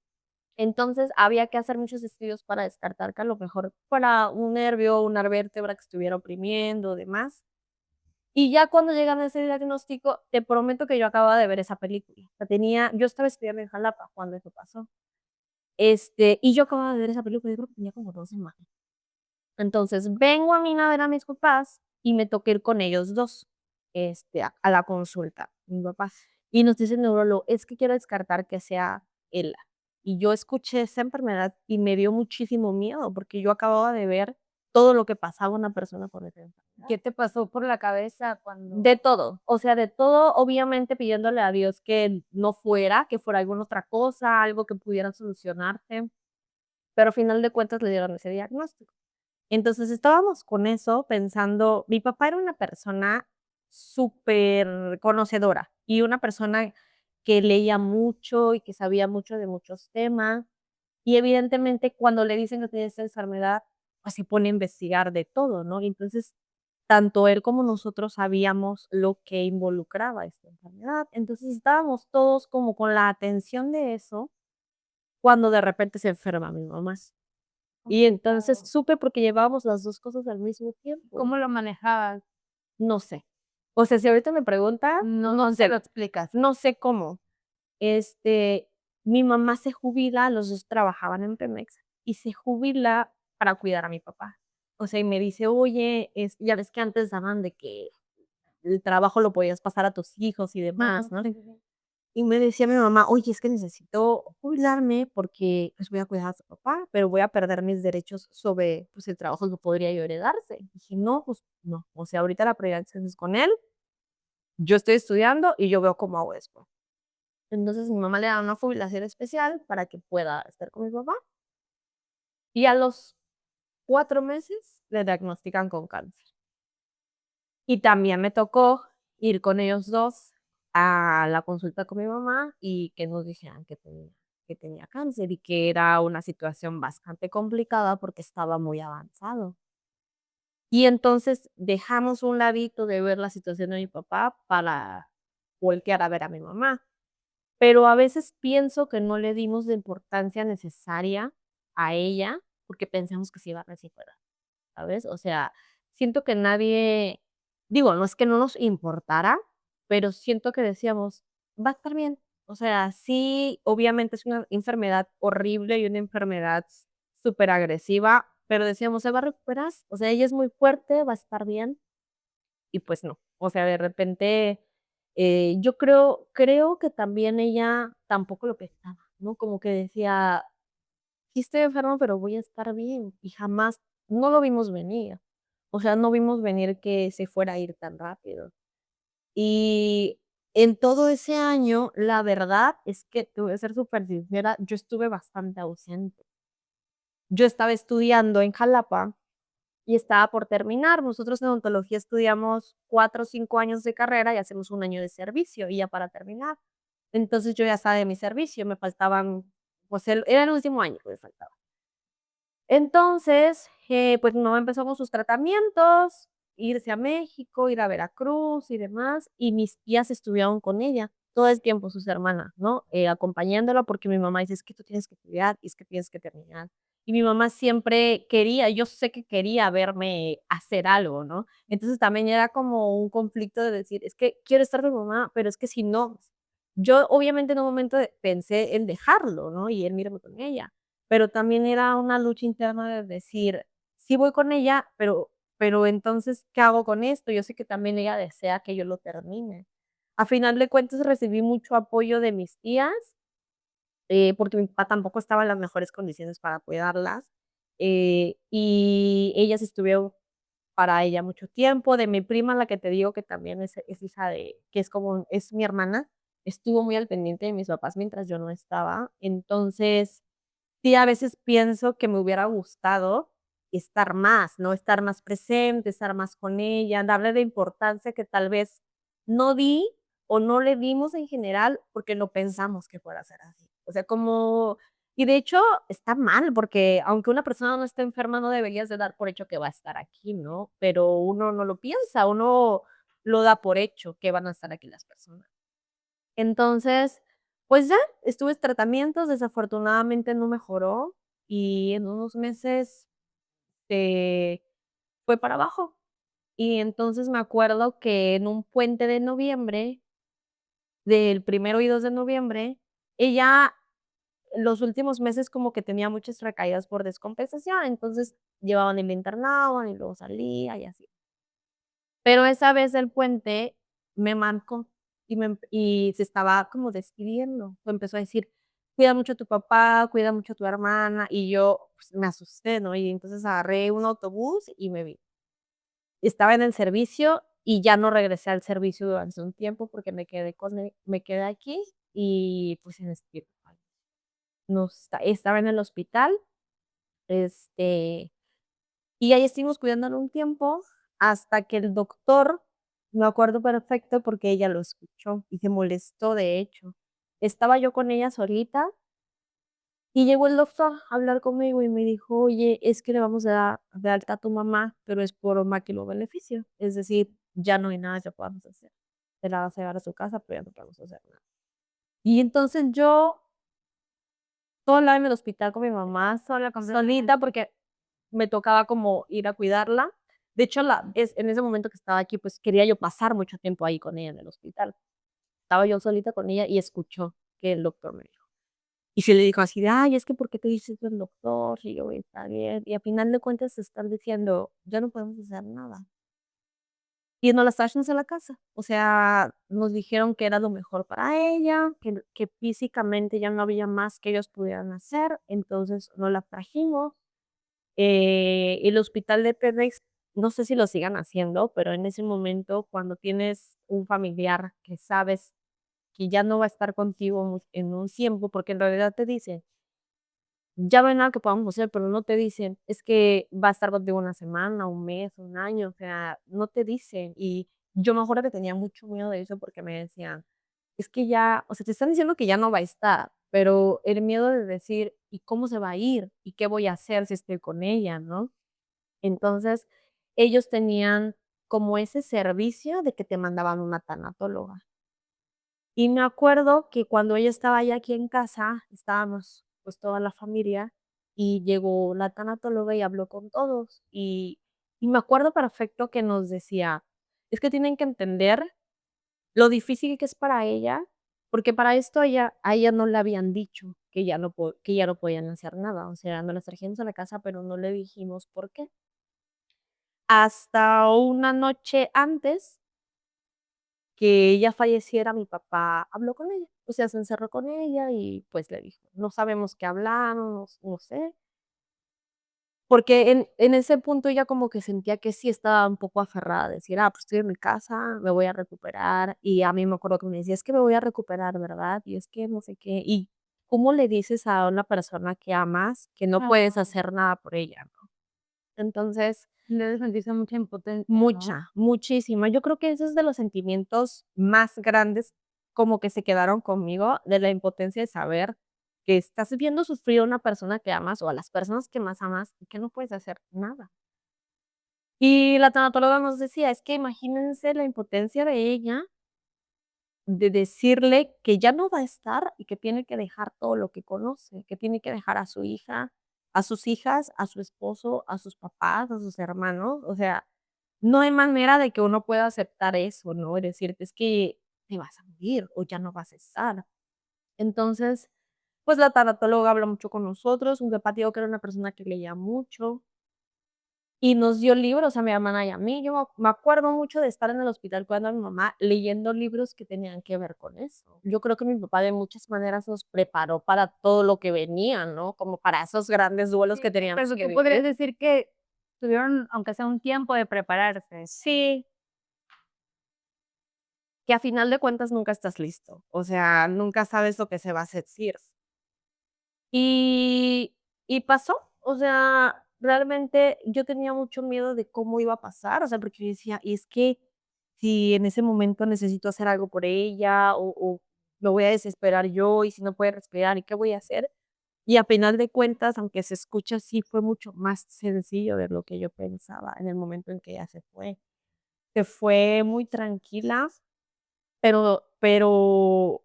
Entonces, había que hacer muchos estudios para descartar que a lo mejor fuera un nervio, una vértebra que estuviera oprimiendo, demás. Y ya cuando llegan a ese diagnóstico, te prometo que yo acababa de ver esa película. O sea, yo estaba estudiando en Jalapa cuando eso pasó. Y yo acababa de ver esa película, yo creo que tenía como 2 semanas. Entonces, vengo a mí a ver a mis papás y me toca ir con ellos 2 a la consulta, mi papá. Y nos dice el neurólogo: "Es que quiero descartar que sea ELA". Y yo escuché esa enfermedad y me dio muchísimo miedo, porque yo acababa de ver todo lo que pasaba a una persona con esa enfermedad. ¿Qué te pasó por la cabeza cuando De todo, o sea, de todo, obviamente pidiéndole a Dios que no fuera, que fuera alguna otra cosa, algo que pudiera solucionarse, pero a final de cuentas le dieron ese diagnóstico. Entonces, estábamos con eso pensando mi papá era una persona súper conocedora y una persona que leía mucho y que sabía mucho de muchos temas, y evidentemente, cuando le dicen que tiene esta enfermedad, pues se pone a investigar de todo, ¿no? Y entonces, tanto él como nosotros sabíamos lo que involucraba esta enfermedad. Entonces, estábamos todos como con la atención de eso cuando de repente se enferma mi mamá. Y entonces Complicado. supe porque llevábamos las 2 cosas al mismo tiempo. ¿Cómo lo manejabas? No sé. O sea, si ahorita me preguntas, No no te lo sé, explicas. no sé cómo. Este, mi mamá se jubila, los 2 trabajaban en Pemex, y se jubila para cuidar a mi papá. O sea, y me dice: "Oye, ya ves que antes daban de que el trabajo lo podías pasar a tus hijos y demás", ¿no? Sí, sí, sí. Y me decía mi mamá: "Oye, es que necesito jubilarme porque, pues, voy a cuidar a tu papá, pero voy a perder mis derechos sobre, pues, el trabajo que podría yo heredarse". Dije: "No, pues no, o sea, ahorita la prioridad es con él, yo estoy estudiando y yo veo cómo hago esto". Entonces, mi mamá le da una jubilación especial para que pueda estar con mi papá, y a los 4 meses le diagnostican con cáncer. Y también me tocó ir con ellos 2 a la consulta con mi mamá y que nos dijeran que tenía cáncer y que era una situación bastante complicada porque estaba muy avanzado. Y entonces dejamos un ladito de ver la situación de mi papá para voltear a ver a mi mamá. Pero a veces pienso que no le dimos la importancia necesaria a ella porque pensamos que se iba a recuperar. ¿Sabes? O sea, siento que nadie digo, no es que no nos importara, pero siento que decíamos: "Va a estar bien". O sea, sí, obviamente es una enfermedad horrible y una enfermedad superagresiva, pero decíamos: "Se va a recuperar". O sea, ella es muy fuerte, va a estar bien, y pues no. O sea, de repente, yo creo que también ella tampoco lo pensaba, ¿no? Como que decía: "Sí estoy enferma, pero voy a estar bien", y jamás no lo vimos venir. O sea, no vimos venir que se fuera a ir tan rápido. Y en todo ese año, la verdad es que, te voy a ser súper sincera, yo estuve bastante ausente. Yo estaba estudiando en Jalapa y estaba por terminar. Nosotros en odontología estudiamos 4 o 5 años de carrera y hacemos un año de servicio, y ya para terminar. Entonces, yo ya estaba de mi servicio, me faltaban, pues, era el último año que me faltaba. Entonces, pues, mi mamá empezó con sus tratamientos, irse a México, ir a Veracruz y demás, y mis tías estuvieron con ella todo el tiempo, sus hermanas, ¿no? Acompañándola, porque mi mamá dice: "Es que tú tienes que estudiar, y es que tienes que terminar". Y mi mamá siempre quería, yo sé que quería verme hacer algo, ¿no? Entonces, también era como un conflicto de decir: "Es que quiero estar con mi mamá, pero es que si no". Yo, obviamente, en un momento pensé en dejarlo, ¿no? Y en irme con ella. Pero también era una lucha interna de decir: "Sí voy con ella, pero entonces, ¿qué hago con esto?". Yo sé que también ella desea que yo lo termine. A final de cuentas, recibí mucho apoyo de mis tías, porque mi papá tampoco estaba en las mejores condiciones para cuidarlas, y ellas estuvieron para ella mucho tiempo. De mi prima, la que te digo que también es hija de que es como es mi hermana, estuvo muy al pendiente de mis papás mientras yo no estaba. Entonces, sí, a veces pienso que me hubiera gustado estar más, ¿no? Estar más presente, estar más con ella, darle la importancia que tal vez no di o no le dimos en general porque no pensamos que fuera a ser así. O sea, como y de hecho está mal, porque aunque una persona no esté enferma, no deberías de dar por hecho que va a estar aquí, ¿no? Pero uno no lo piensa, uno lo da por hecho que van a estar aquí las personas. Entonces, pues ya, estuve en tratamientos, desafortunadamente no mejoró, y en unos meses, se fue para abajo. Y entonces me acuerdo que en un puente de noviembre, del 1 y 2 de noviembre, ella los últimos meses como que tenía muchas recaídas por descompensación, entonces llevaban y la internaban y luego salía y así. Pero esa vez del puente me marcó y se estaba como despidiendo. Empezó a decir: "Cuida mucho a tu papá, cuida mucho a tu hermana", y yo, pues, me asusté, ¿no? Y entonces agarré un autobús y me vine. Estaba en el servicio y ya no regresé al servicio durante un tiempo porque me quedé aquí y, pues, se despidió. Estaba en el hospital, este y ahí estuvimos cuidándolo un tiempo, hasta que el doctor, me acuerdo perfecto porque ella lo escuchó y se molestó, de hecho. Estaba yo con ella solita y llegó el doctor a hablar conmigo y me dijo: "Oye, es que le vamos a dar de alta a tu mamá, pero es por beneficio, es decir, ya no hay nada que podamos hacer. Te la vas a llevar a su casa, pero ya no podemos hacer nada". Y entonces yo sola en el hospital con mi mamá, Sola solita, completamente. porque me tocaba como ir a cuidarla. De hecho, en ese momento que estaba aquí, pues quería yo pasar mucho tiempo ahí con ella en el hospital. Estaba yo solita con ella y escuchó que el doctor me dijo. Y sí le dijo así de: "Ay, es que, ¿por qué te dices del doctor?". Y yo: "Está bien". Y a final de cuentas te están diciendo: "Ya no podemos hacer nada". Y nos las trajimos a la casa. O sea, nos dijeron que era lo mejor para ella, que físicamente ya no había más que ellos pudieran hacer, entonces nos la trajimos. El hospital de Pemex, no sé si lo sigan haciendo, pero en ese momento, cuando tienes un familiar que sabes que ya no va a estar contigo en un tiempo, porque en realidad te dicen: "Ya ven algo que podamos hacer", pero no te dicen: "Es que va a estar contigo una semana, un mes, un año", o sea, no te dicen. Y yo me acuerdo que tenía mucho miedo de eso porque me decían: "Es que ya, o sea, te están diciendo que ya no va a estar", pero el miedo de decir: "¿Y cómo se va a ir? ¿Y qué voy a hacer si estoy con ella?", ¿no? Entonces, ellos tenían como ese servicio de que te mandaban una tanatóloga. Y me acuerdo que cuando ella estaba ya aquí en casa, estábamos, pues, toda la familia, y llegó la tanatóloga y habló con todos. Y me acuerdo perfecto que nos decía: "Es que tienen que entender lo difícil que es para ella", porque para esto a ella no le habían dicho que ya no podían hacer nada. O sea, nos las trajimos a la casa, pero no le dijimos por qué. Hasta una noche antes que ella falleciera, mi papá habló con ella, o sea, se encerró con ella y, pues, le dijo: "No sabemos qué hablamos, no sé". Porque en ese punto ella como que sentía que sí estaba un poco aferrada, decir: "Ah, pues estoy en mi casa, me voy a recuperar". Y a mí me acuerdo que me decía: "Es que me voy a recuperar, ¿verdad? Y es que no sé qué". Y, ¿cómo le dices a una persona que amas que no puedes Claro. hacer nada por ella, no? Entonces, Debe sentirse mucha impotencia, ¿no? mucha, muchísima. Yo creo que ese es de los sentimientos más grandes como que se quedaron conmigo, de la impotencia de saber que estás viendo sufrir a una persona que amas o a las personas que más amas y que no puedes hacer nada. Y la tanatóloga nos decía, es que imagínense la impotencia de ella de decirle que ya no va a estar y que tiene que dejar todo lo que conoce, que tiene que dejar a su hija, a sus hijas, a su esposo, a sus papás, a sus hermanos. O sea, no hay manera de que uno pueda aceptar eso, ¿no? Y decirte, es que te vas a morir o ya no vas a estar. Entonces, pues la tanatóloga habla mucho con nosotros, un papá dijo que era una persona que leía mucho, y nos dio libros a mi hermana y a mí. Yo me acuerdo mucho de estar en el hospital cuidando a mi mamá, leyendo libros que tenían que ver con eso. Yo creo que mi papá de muchas maneras nos preparó para todo lo que venía, ¿no? Como para esos grandes duelos Sí, que teníamos pero que tú podrías vivir. decir que tuvieron, aunque sea un tiempo de prepararse. Sí, que a final de cuentas nunca estás listo. O sea, nunca sabes lo que se va a decir. Y y pasó, o sea, realmente yo tenía mucho miedo de cómo iba a pasar, o sea, porque yo decía: "Y es que si en ese momento necesito hacer algo por ella, o me voy a desesperar yo, y si no puede respirar, ¿y qué voy a hacer?". Y a final de cuentas, aunque se escucha así, fue mucho más sencillo de lo que yo pensaba en el momento en que ella se fue. Se fue muy tranquila, pero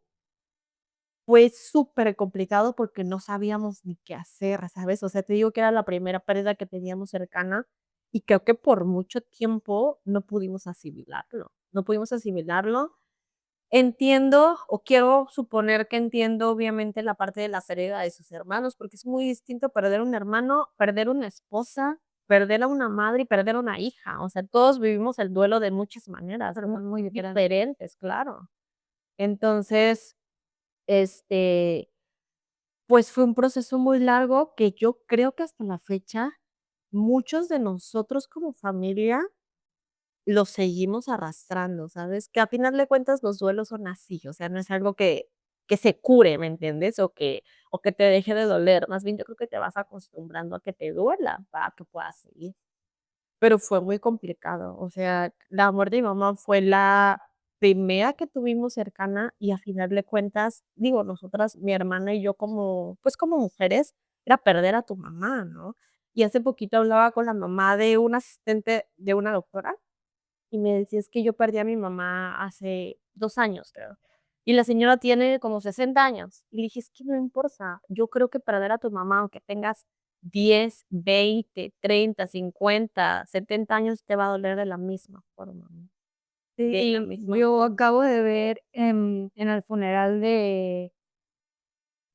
fue súper complicado porque no sabíamos ni qué hacer, ¿sabes? O sea, te digo que era la primera pérdida que teníamos cercana y creo que por mucho tiempo no pudimos asimilarlo, no pudimos asimilarlo. Entiendo, o quiero suponer que entiendo, obviamente, la parte de la pérdida de sus hermanos, porque es muy distinto perder un hermano, perder una esposa, perder a una madre y perder a una hija. O sea, todos vivimos el duelo de muchas maneras, Pero muy son muy diferentes. diferentes, claro. Entonces, este, pues fue un proceso muy largo que yo creo que hasta la fecha muchos de nosotros como familia lo seguimos arrastrando, ¿sabes? Que a final de cuentas los duelos son así, o sea, no es algo que se cure, ¿me entiendes? O que te deje de doler, más bien yo creo que te vas acostumbrando a que te duela para que puedas seguir. Pero fue muy complicado, o sea, la muerte de mi mamá fue la primera que tuvimos cercana y a final de cuentas, digo, nosotras, mi hermana y yo como, pues, como mujeres, era perder a tu mamá, ¿no? Y hace poquito hablaba con la mamá de un asistente de una doctora y me decía: "Es que yo perdí a mi mamá hace 2 años", creo. Y la señora tiene como 60 años. Y le dije, es que no importa. Yo creo que perder a tu mamá, aunque tengas 10, 20, 30, 50, 70 años, te va a doler de la misma forma, ¿no? Sí, De la y misma yo forma. acabo de ver en el funeral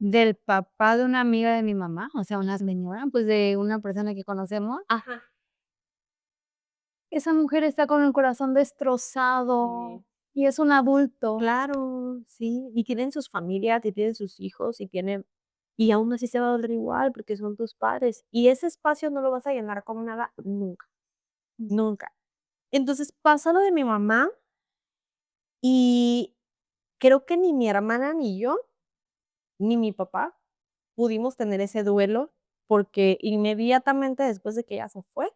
del papá de una amiga de mi mamá, o sea, una señora, pues, de una persona que conocemos. Ajá. Esa mujer está con el corazón destrozado Sí. y es un adulto. Claro, sí. Y tienen sus familias, y tienen sus hijos, y aún así se va a doler igual, porque son tus padres. Y ese espacio no lo vas a llenar con nada nunca, nunca. Entonces, pasa lo de mi mamá, y creo que ni mi hermana, ni yo, ni mi papá pudimos tener ese duelo, porque inmediatamente después de que ella se fue,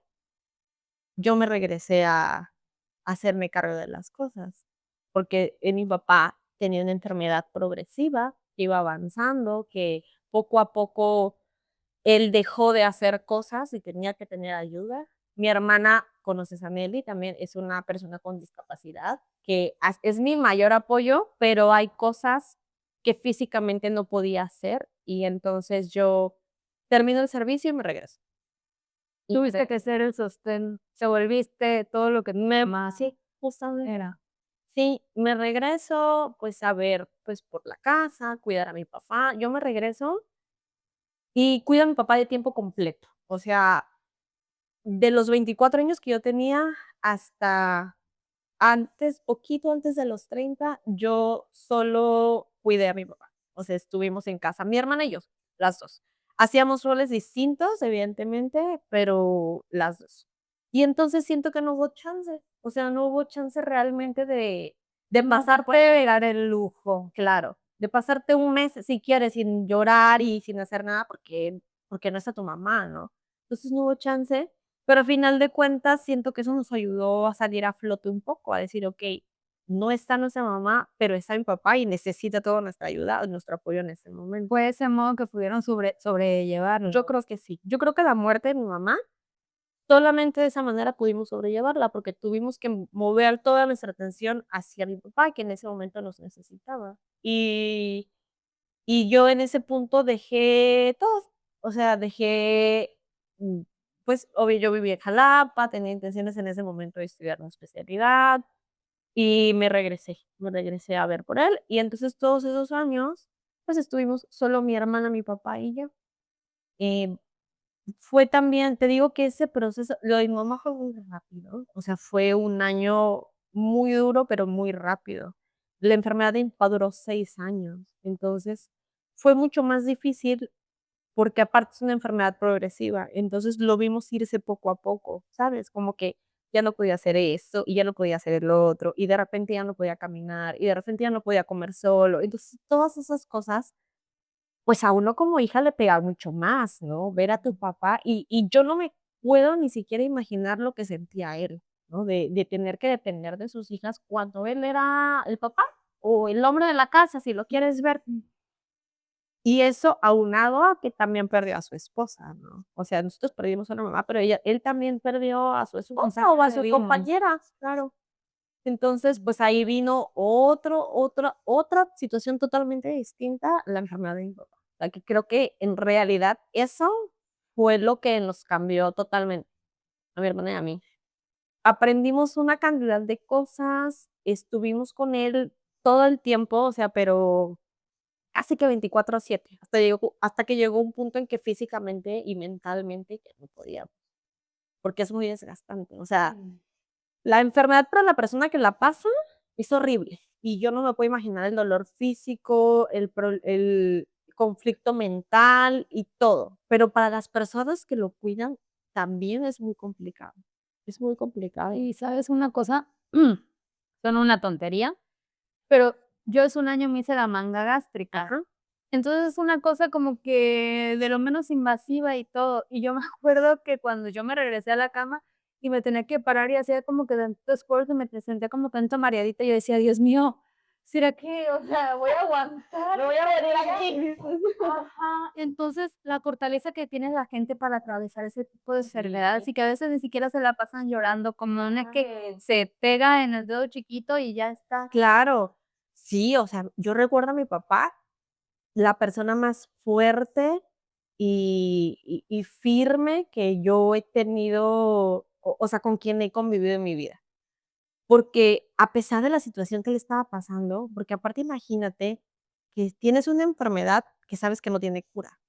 yo me regresé a hacerme cargo de las cosas, porque, mi papá tenía una enfermedad progresiva, que iba avanzando, que poco a poco él dejó de hacer cosas y tenía que tener ayuda. Mi hermana, conoces a Nelly, también es una persona con discapacidad, que es mi mayor apoyo, pero hay cosas que físicamente no podía hacer, y entonces yo termino el servicio y me regreso. Y Tuviste que ser el sostén, te volviste todo lo que tu mamá sí, justamente. era. Sí, me regreso, pues, a ver, pues, por la casa, cuidar a mi papá. Yo me regreso y cuido a mi papá de tiempo completo. O sea, de los 24 años que yo tenía hasta antes, poquito antes de los 30, yo solo cuidé a mi papá. O sea, estuvimos en casa, mi hermana y yo, las 2. Hacíamos roles distintos, evidentemente, pero las 2. Y entonces siento que no hubo chance, o sea, no hubo chance realmente de No te pasarte, puede dar el lujo. claro, de pasarte un mes, si quieres, sin llorar y sin hacer nada porque no está tu mamá, ¿no? Entonces no hubo chance, pero a final de cuentas siento que eso nos ayudó a salir a flote un poco, a decir: "Okey, no está nuestra mamá, pero está mi papá y necesita toda nuestra ayuda, nuestro apoyo en este momento". Fue ese modo que pudieron sobrellevarlo. Yo creo que sí. Yo creo que la muerte de mi mamá, solamente de esa manera pudimos sobrellevarla, porque tuvimos que mover toda nuestra atención hacia mi papá, que en ese momento nos necesitaba. Y yo en ese punto dejé todo, o sea, dejé, mm, pues, obvio, yo vivía en Jalapa, tenía intenciones en ese momento de estudiar una especialidad, y me regresé a ver por él, y entonces todos esos años, pues, estuvimos solo mi hermana, mi papá y yo. Eh, Fue también, te digo que ese proceso, lo de mi mamá fue muy rápido, o sea, fue un año muy duro, pero muy rápido. La enfermedad de mi papá duró 6 años, entonces fue mucho más difícil porque aparte es una enfermedad progresiva, entonces lo vimos irse poco a poco, ¿sabes? Como que ya no podía hacer esto, y ya no podía hacer el otro, y de repente ya no podía caminar, y de repente ya no podía comer solo. Entonces, todas esas cosas, pues, a uno como hija le pega mucho más, ¿no? Ver a tu papá, y yo no me puedo ni siquiera imaginar lo que sentía él, ¿no? De tener que depender de sus hijas cuando él era el papá, o el hombre de la casa, si lo quieres ver. Y eso aunado a que también perdió a su esposa, ¿no? O sea, nosotros perdimos a una mamá, pero él también perdió a su esposa o a su Divino. compañera, claro. Entonces, pues ahí vino otra situación totalmente distinta, la enfermedad de mi papá. O sea, que creo que en realidad eso fue lo que nos cambió totalmente, a mi hermana y a mí. Aprendimos una cantidad de cosas, estuvimos con él todo el tiempo, o sea, pero casi que 24/7, hasta que llegó un punto en que físicamente y mentalmente ya no podíamos, porque es muy desgastante. O sea, la enfermedad para la persona que la pasa es horrible, y yo no me puedo imaginar el dolor físico, el conflicto mental y todo, pero para las personas que lo cuidan también es muy complicado. Y, ¿sabes una cosa? Son una tontería, pero yo hace un año me hice la manga gástrica. Ajá. Entonces, es una cosa como que de lo menos invasiva y todo. Y yo me acuerdo que cuando yo me regresé a la cama y me tenía que parar y hacía como que tanto esfuerzo, me sentía como tanto mareadita, yo decía: "Dios mío, ¿será que, o sea, voy a aguantar?". Me voy a morir aquí. Ajá. Entonces, la fortaleza que tiene la gente para atravesar ese tipo de enfermedades Sí. y que a veces ni siquiera se la pasan llorando, como una que se pega en el dedo chiquito y ya está. Claro. Sí, o sea, yo recuerdo a mi papá, la persona más fuerte y firme que yo he tenido, o sea, con quien he convivido en mi vida. Porque a pesar de la situación que le estaba pasando, porque aparte imagínate que tienes una enfermedad que sabes que no tiene cura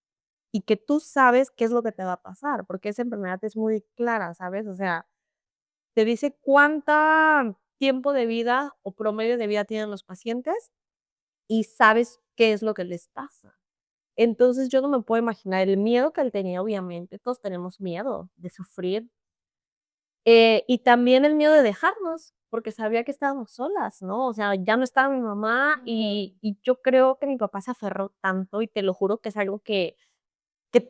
y que tú sabes qué es lo que te va a pasar, porque esa enfermedad es muy clara, ¿sabes? O sea, te dice cuánta tiempo de vida o promedio de vida tienen los pacientes y sabes qué es lo que les pasa. Entonces, yo no me puedo imaginar el miedo que él tenía, obviamente, todos tenemos miedo de sufrir, y también el miedo de dejarnos, porque sabía que estábamos solas, ¿no? O sea, ya no estaba mi mamá y yo creo que mi papá se aferró tanto, y te lo juro que es algo que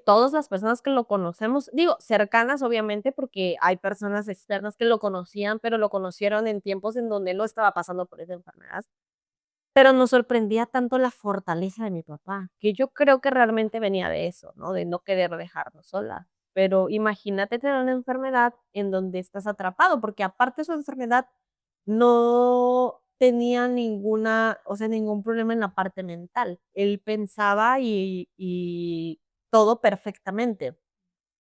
todas las personas que lo conocemos, digo, cercanas, obviamente, porque hay personas externas que lo conocían, pero lo conocieron en tiempos en donde él no estaba pasando por esa enfermedad. Pero nos sorprendía tanto la fortaleza de mi papá, que yo creo que realmente venía de eso, ¿no? De no querer dejarnos sola. Pero imagínate tener una enfermedad en donde estás atrapado, porque aparte su enfermedad no tenía ninguna, o sea, ningún problema en la parte mental. Él pensaba y todo perfectamente,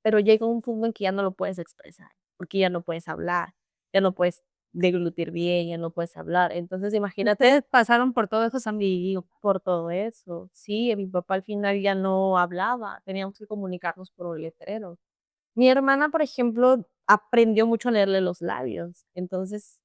pero llega un punto en que ya no lo puedes expresar, porque ya no puedes hablar, ya no puedes deglutir bien, ya no puedes hablar. Entonces, imagínate Ustedes pasaron por todo eso, Sandy. por todo eso. Sí, mi papá al final ya no hablaba, teníamos que comunicarnos por un letrero. Mi hermana, por ejemplo, aprendió mucho a leerle los labios, entonces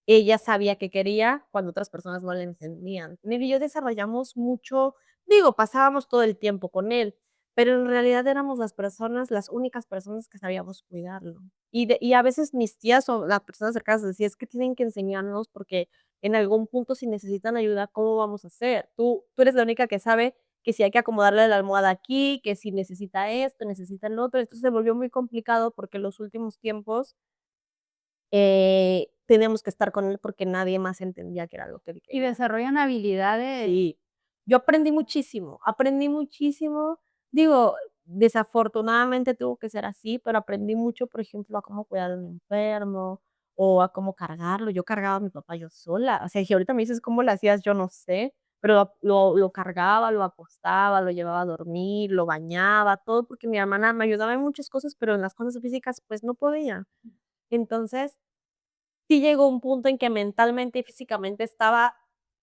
ella sabía qué quería cuando otras personas no le entendían. Él y yo desarrollamos mucho, digo, pasábamos todo el tiempo con él, pero en realidad éramos las personas, las únicas personas que sabíamos cuidarlo. Y a veces mis tías o las personas cercanas decían: "Es que tienen que enseñarnos porque en algún punto si necesitan ayuda, ¿cómo vamos a hacer? Tú eres la única que sabe que si hay que acomodarle la almohada aquí, que si necesita esto, necesita el otro". Esto se volvió muy complicado porque en los últimos tiempos teníamos que estar con él porque nadie más entendía qué era lo que él Y quería. desarrollan habilidades. Sí, yo aprendí muchísimo. Digo, desafortunadamente tuvo que ser así, pero aprendí mucho, por ejemplo, a cómo cuidar a un enfermo o a cómo cargarlo. Yo cargaba a mi papá yo sola. O sea, si ahorita me dices cómo lo hacías, yo no sé, pero lo cargaba, lo acostaba, lo llevaba a dormir, lo bañaba, todo, porque mi hermana me ayudaba en muchas cosas, pero en las cosas físicas, pues, no podía. Entonces sí llegó un punto en que mentalmente y físicamente estaba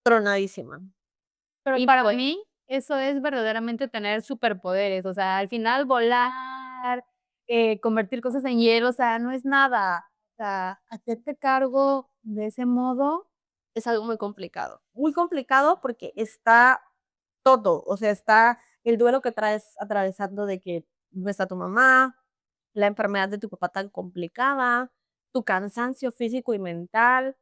tronadísima. Pero Y para pues mí eso es verdaderamente tener superpoderes, o sea, al final volar, convertir cosas en hielo, o sea, no es nada. O sea, hacerte cargo de ese modo. es algo muy complicado porque está todo, o sea, está el duelo que traes atravesando de que no está tu mamá, la enfermedad de tu papá tan complicada, tu cansancio físico y mental.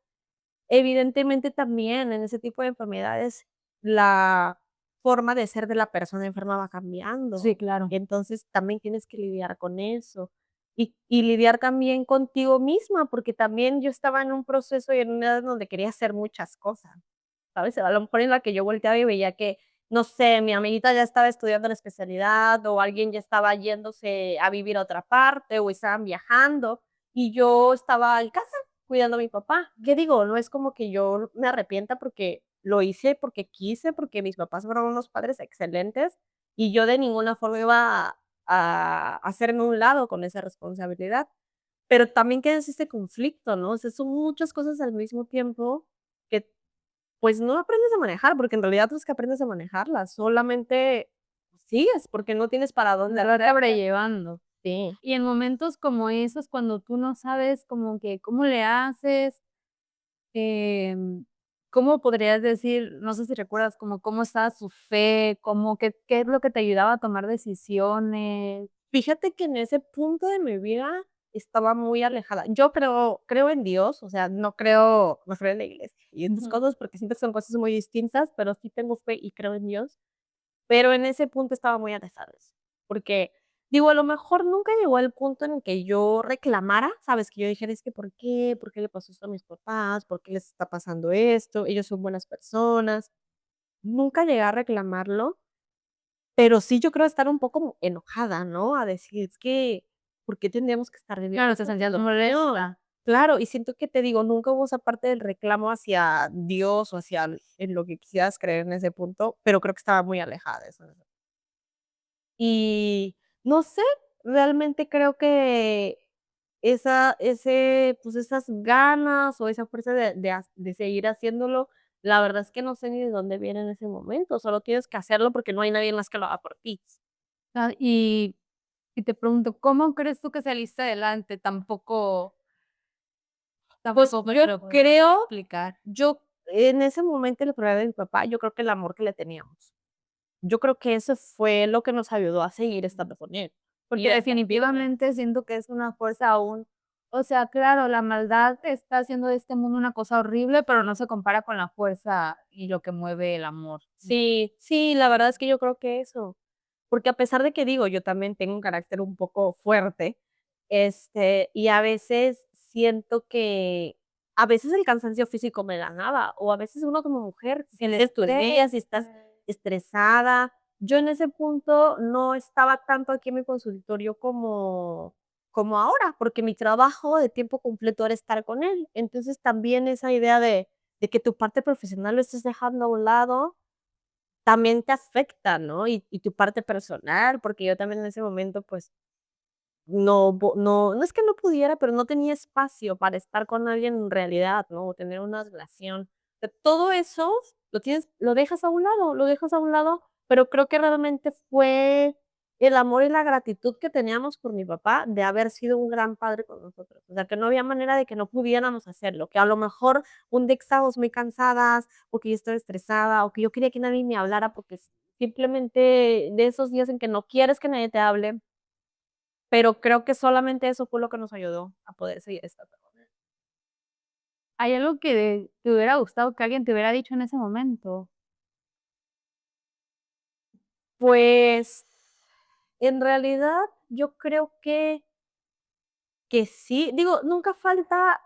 Evidentemente, también en ese tipo de enfermedades, la forma de ser de la persona enferma va Sí, cambiando. claro. Entonces, también tienes que lidiar con eso. Y lidiar también contigo misma, porque también yo estaba en un proceso y en una edad donde quería hacer muchas cosas, ¿sabes? A lo mejor en la que yo volteaba y veía que, no sé, mi amiguita ya estaba estudiando la especialidad, o alguien ya estaba yéndose a vivir a otra parte, o estaban viajando, y yo estaba en casa cuidando a mi papá. ¿Qué digo? No es como que yo me arrepienta porque lo hice, porque quise, porque mis papás fueron unos padres excelentes y yo de ninguna forma iba a hacerme a un lado con esa responsabilidad. Pero también queda este conflicto, ¿no? O sea, son muchas cosas al mismo tiempo que, pues, no aprendes a manejar, porque en realidad no es que aprendes a manejarlas, solamente sigues, porque no tienes para dónde Lo vas hacerte. sobrellevando. Sí. Y en momentos como esos, cuando tú no sabes como que cómo le haces, ¿cómo podrías decir? No sé si recuerdas como cómo estaba su fe, como qué es lo que te ayudaba a tomar decisiones. Fíjate que en ese punto de mi vida estaba muy alejada. Yo creo en Dios, o sea, no creo en la iglesia y estas Ujú. cosas, porque siento que son cosas muy distintas, pero sí tengo fe y creo en Dios. Pero en ese punto estaba muy alejada de eso, porque, digo, a lo mejor nunca llegó al punto en el que yo reclamara, ¿sabes? Que yo dijera: "Es que, ¿por qué? ¿Por qué le pasó esto a mis papás? ¿Por qué les está pasando esto? Ellos son buenas personas". Nunca llegué a reclamarlo, pero sí yo creo estar un poco enojada, ¿no? A decir: "Es que, ¿por qué tendríamos que estar viviendo Claro, te esta sentías situación?". molesta. Claro, y siento que te digo, nunca hubo esa parte del reclamo hacia Dios o hacia en lo que quisieras creer en ese punto, pero creo que estaba muy alejada de eso. Y no sé, realmente creo que pues, esas ganas o esa fuerza de seguir haciéndolo, la verdad es que no sé ni de dónde viene en ese momento, solo tienes que hacerlo porque no hay nadie más que lo haga por ti. Ah, y te pregunto, ¿cómo crees tú que saliste adelante? Pues, Tampoco me yo lo puedes creo explicar. yo en ese momento, el problema de mi papá, yo creo que el amor que le teníamos. Yo creo que eso fue lo que nos ayudó a seguir estando con él. Y Porque definitivamente siento que es una fuerza aún, o sea, claro, la maldad está haciendo de este mundo una cosa horrible, pero no se compara con la fuerza y lo que mueve el amor. sí, sí, la verdad es que yo creo que eso. Porque a pesar de que digo, yo también tengo un carácter un poco fuerte, y a veces siento que a veces el cansancio físico me ganaba, o a veces uno como mujer, si El tienes tus estrés. días y estás estresada. Yo en ese punto no estaba tanto aquí en mi consultorio como ahora, porque mi trabajo de tiempo completo era estar con él. Entonces también esa idea de que tu parte profesional lo estés dejando a un lado también te afecta, ¿no? Y tu parte personal, porque yo también en ese momento, pues, no es que no pudiera, pero no tenía espacio para estar con alguien en realidad, ¿no? O tener una relación. O sea, todo eso lo dejas a un lado, lo dejas a un lado, pero creo que realmente fue el amor y la gratitud que teníamos por mi papá de haber sido un gran padre con nosotros. O sea, que no había manera de que no pudiéramos hacerlo, que a lo mejor un día estábamos muy cansadas, o que yo estaba estresada, o que yo quería que nadie me hablara, porque simplemente de esos días en que no quieres que nadie te hable, pero creo que solamente eso fue lo que nos ayudó a poder seguir estando con él. ¿Hay algo que te hubiera gustado que alguien te hubiera dicho en ese momento? Pues, en realidad, yo creo que sí, digo, nunca falta,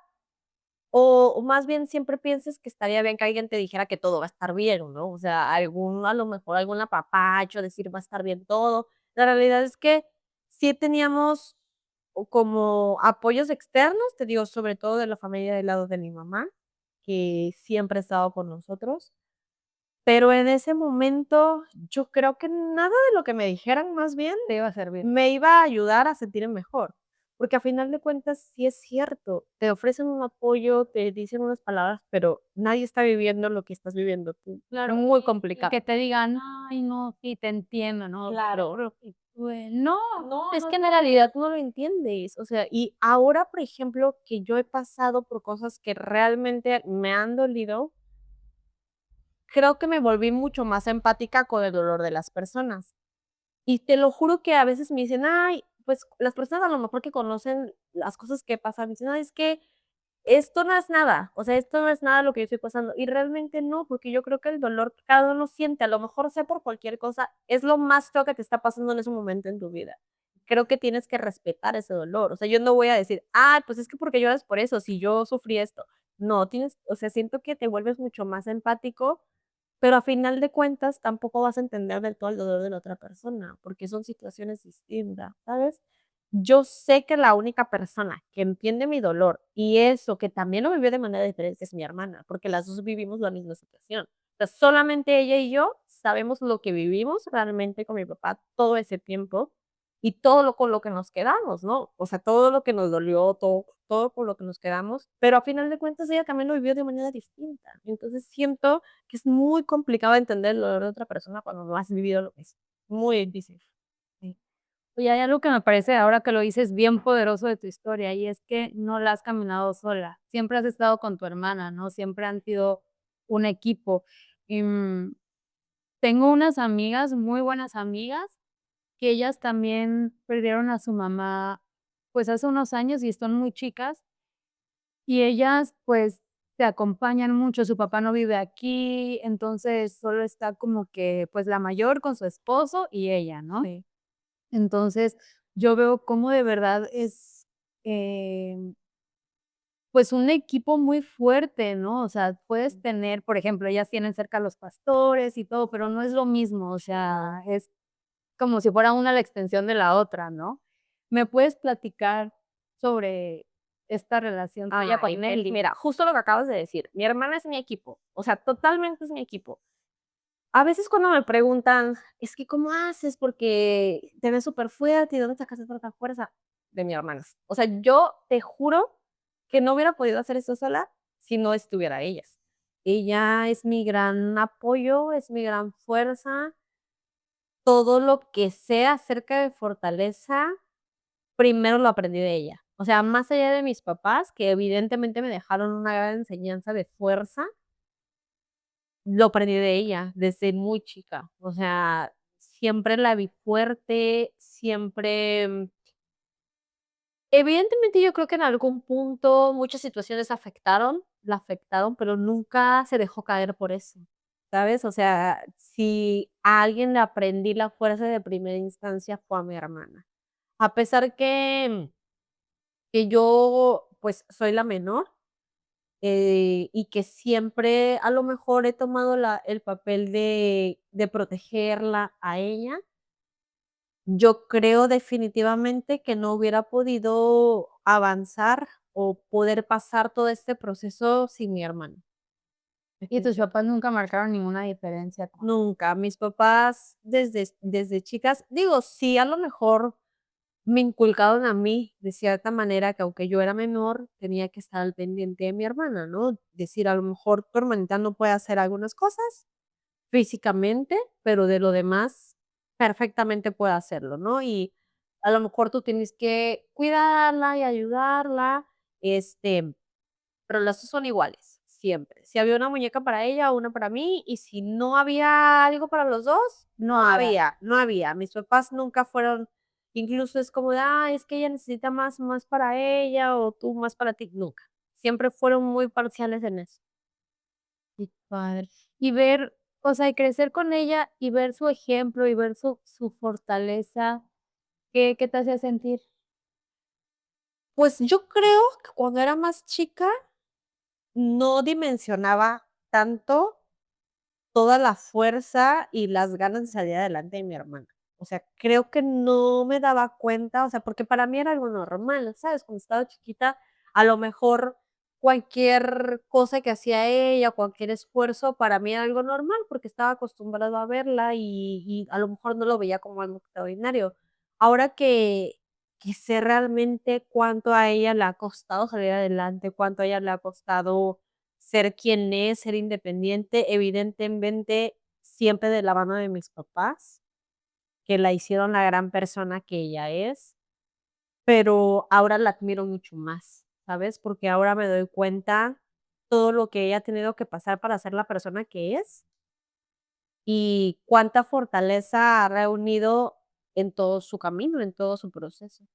o más bien siempre piensas que estaría bien que alguien te dijera que todo va a estar bien, ¿no? O sea, a lo mejor algún apapacho, decir va a estar bien todo. La realidad es que sí teníamos como apoyos externos, te digo, sobre todo de la familia del lado de mi mamá, que siempre ha estado con nosotros. Pero en ese momento, yo creo que nada de lo que me dijeran, más bien, Te iba a servir. me iba a ayudar a sentirme mejor, porque a final de cuentas sí es cierto, te ofrecen un apoyo, te dicen unas palabras, pero nadie está viviendo lo que estás viviendo tú. Es Claro, muy y complicado. que te digan: "Ay, no, sí, te entiendo", ¿no? Claro. Y no, No, es que en realidad tú no lo entiendes, o sea, y ahora, por ejemplo, que yo he pasado por cosas que realmente me han dolido, creo que me volví mucho más empática con el dolor de las personas. Y te lo juro que a veces me dicen: "Ay", pues, las personas a lo mejor que conocen las cosas que pasan, me dicen: "Ay, es que esto no es nada, o sea, esto no es nada lo que yo estoy pasando", y realmente no, porque yo creo que el dolor que cada uno siente, a lo mejor sea por cualquier cosa, es lo más feo que te está pasando en ese momento en tu vida. Creo que tienes que respetar ese dolor, o sea, yo no voy a decir: "Ay, pues es que porque lloras por eso, si yo sufrí esto". No, o sea, siento que te vuelves mucho más empático, pero a final de cuentas tampoco vas a entender del todo el dolor de la otra persona, porque son situaciones distintas, ¿sabes? Yo sé que la única persona que entiende mi dolor, y eso que también lo vivió de manera diferente, es mi hermana, porque las 2 vivimos la misma situación. O sea, solamente ella y yo sabemos lo que vivimos realmente con mi papá todo ese tiempo, y todo lo con lo que nos quedamos, ¿no? O sea, todo lo que nos dolió, todo con lo que nos quedamos, pero a final de cuentas ella también lo vivió de manera distinta. Entonces siento que es muy complicado entender el dolor de otra persona cuando no has vivido lo mismo. Muy difícil. Sí. Oye, hay algo que me parece, ahora que lo dices, bien poderoso de tu historia, y es que no la has caminado sola. Siempre has estado con tu hermana, ¿no? Siempre han sido un equipo. Y, tengo unas amigas, muy buenas amigas, que ellas también perdieron a su mamá, pues, hace unos años y están muy chicas, y ellas, pues, se acompañan mucho. Su papá no vive aquí, entonces solo está como que, pues, la mayor con su esposo y ella, ¿no? Sí. Entonces, yo veo cómo de verdad es, pues, un equipo muy fuerte, ¿no? O sea, puedes tener, por ejemplo, ellas tienen cerca a los pastores y todo, pero no es lo mismo, o No. sea, es como si fuera una la extensión de la otra, ¿no? ¿Me puedes platicar sobre esta relación tuya Ay, con Nelly? mira, justo lo que acabas de decir, mi hermana es mi equipo, o sea, totalmente es mi equipo. A veces cuando me preguntan: "Es que, ¿cómo haces? Porque te ves superfuerte, ¿y dónde sacaste tanta fuerza?". De mi hermana. O sea, yo te juro que no hubiera podido hacer esto sola si no estuviera ellas. Ella es mi gran apoyo, es mi gran fuerza. Todo lo que sé acerca de fortaleza, primero lo aprendí de ella. O sea, más allá de mis papás, que evidentemente me dejaron una gran enseñanza de fuerza, lo aprendí de ella desde muy chica. O sea, siempre la vi fuerte, siempre, evidentemente, yo creo que en algún punto muchas situaciones la afectaron, pero nunca se dejó caer por eso, ¿sabes? O sea, si a alguien le aprendí la fuerza de primera instancia fue a mi hermana. A pesar que yo, pues, soy la menor, y que siempre a lo mejor he tomado el papel de protegerla a ella. Yo creo definitivamente que no hubiera podido avanzar o poder pasar todo este proceso sin mi hermana. Y tus Definitiva papás nunca marcaron ninguna diferencia. Nunca. Mis papás desde chicas, digo, sí, a lo mejor me inculcaron a mí, de cierta manera, que aunque yo era menor, tenía que estar al pendiente de mi hermana, ¿no? Decir, a lo mejor tu hermanita no puede hacer algunas cosas físicamente, pero de lo demás perfectamente puede hacerlo, ¿no? Y a lo mejor tú tienes que cuidarla y ayudarla, pero las 2 son iguales, siempre. Si había una muñeca para ella, una para mí, y si no había algo para los 2 no Nada. había, no había. Mis papás nunca fueron, incluso es como de: es que ella necesita más para ella, o tú más para ti", nunca. Siempre fueron muy parciales en eso. Qué padre. Y ver, o sea, y crecer con ella y ver su ejemplo y ver su fortaleza, ¿qué te hacía sentir? Pues, yo creo que cuando era más chica no dimensionaba tanto toda la fuerza y las ganas de salir adelante de mi hermana. O sea, creo que no me daba cuenta, o sea, porque para mí era algo normal, ¿sabes? Cuando estaba chiquita, a lo mejor cualquier cosa que hacía ella, cualquier esfuerzo, para mí era algo normal, porque estaba acostumbrado a verla y a lo mejor no lo veía como algo extraordinario. Ahora que sé realmente cuánto a ella le ha costado salir adelante, cuánto a ella le ha costado ser quien es, ser independiente, evidentemente, siempre de la mano de mis papás, que la hicieron la gran persona que ella es, pero ahora la admiro mucho más, ¿sabes? Porque ahora me doy cuenta todo lo que ella ha tenido que pasar para ser la persona que es y cuánta fortaleza ha reunido en todo su camino, en todo su proceso.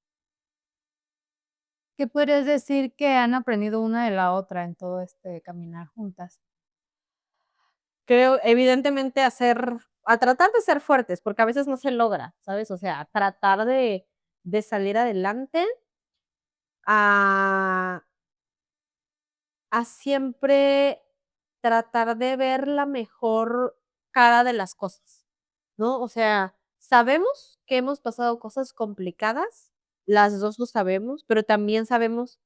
¿Qué podrías decir que han aprendido una de la otra en todo este caminar juntas? Creo, evidentemente, a tratar de ser fuertes, porque a veces no se logra, ¿sabes? O sea, tratar de salir adelante, a siempre tratar de ver la mejor cara de las cosas, ¿no? O sea, sabemos que hemos pasado cosas complicadas, las 2 lo sabemos, pero también sabemos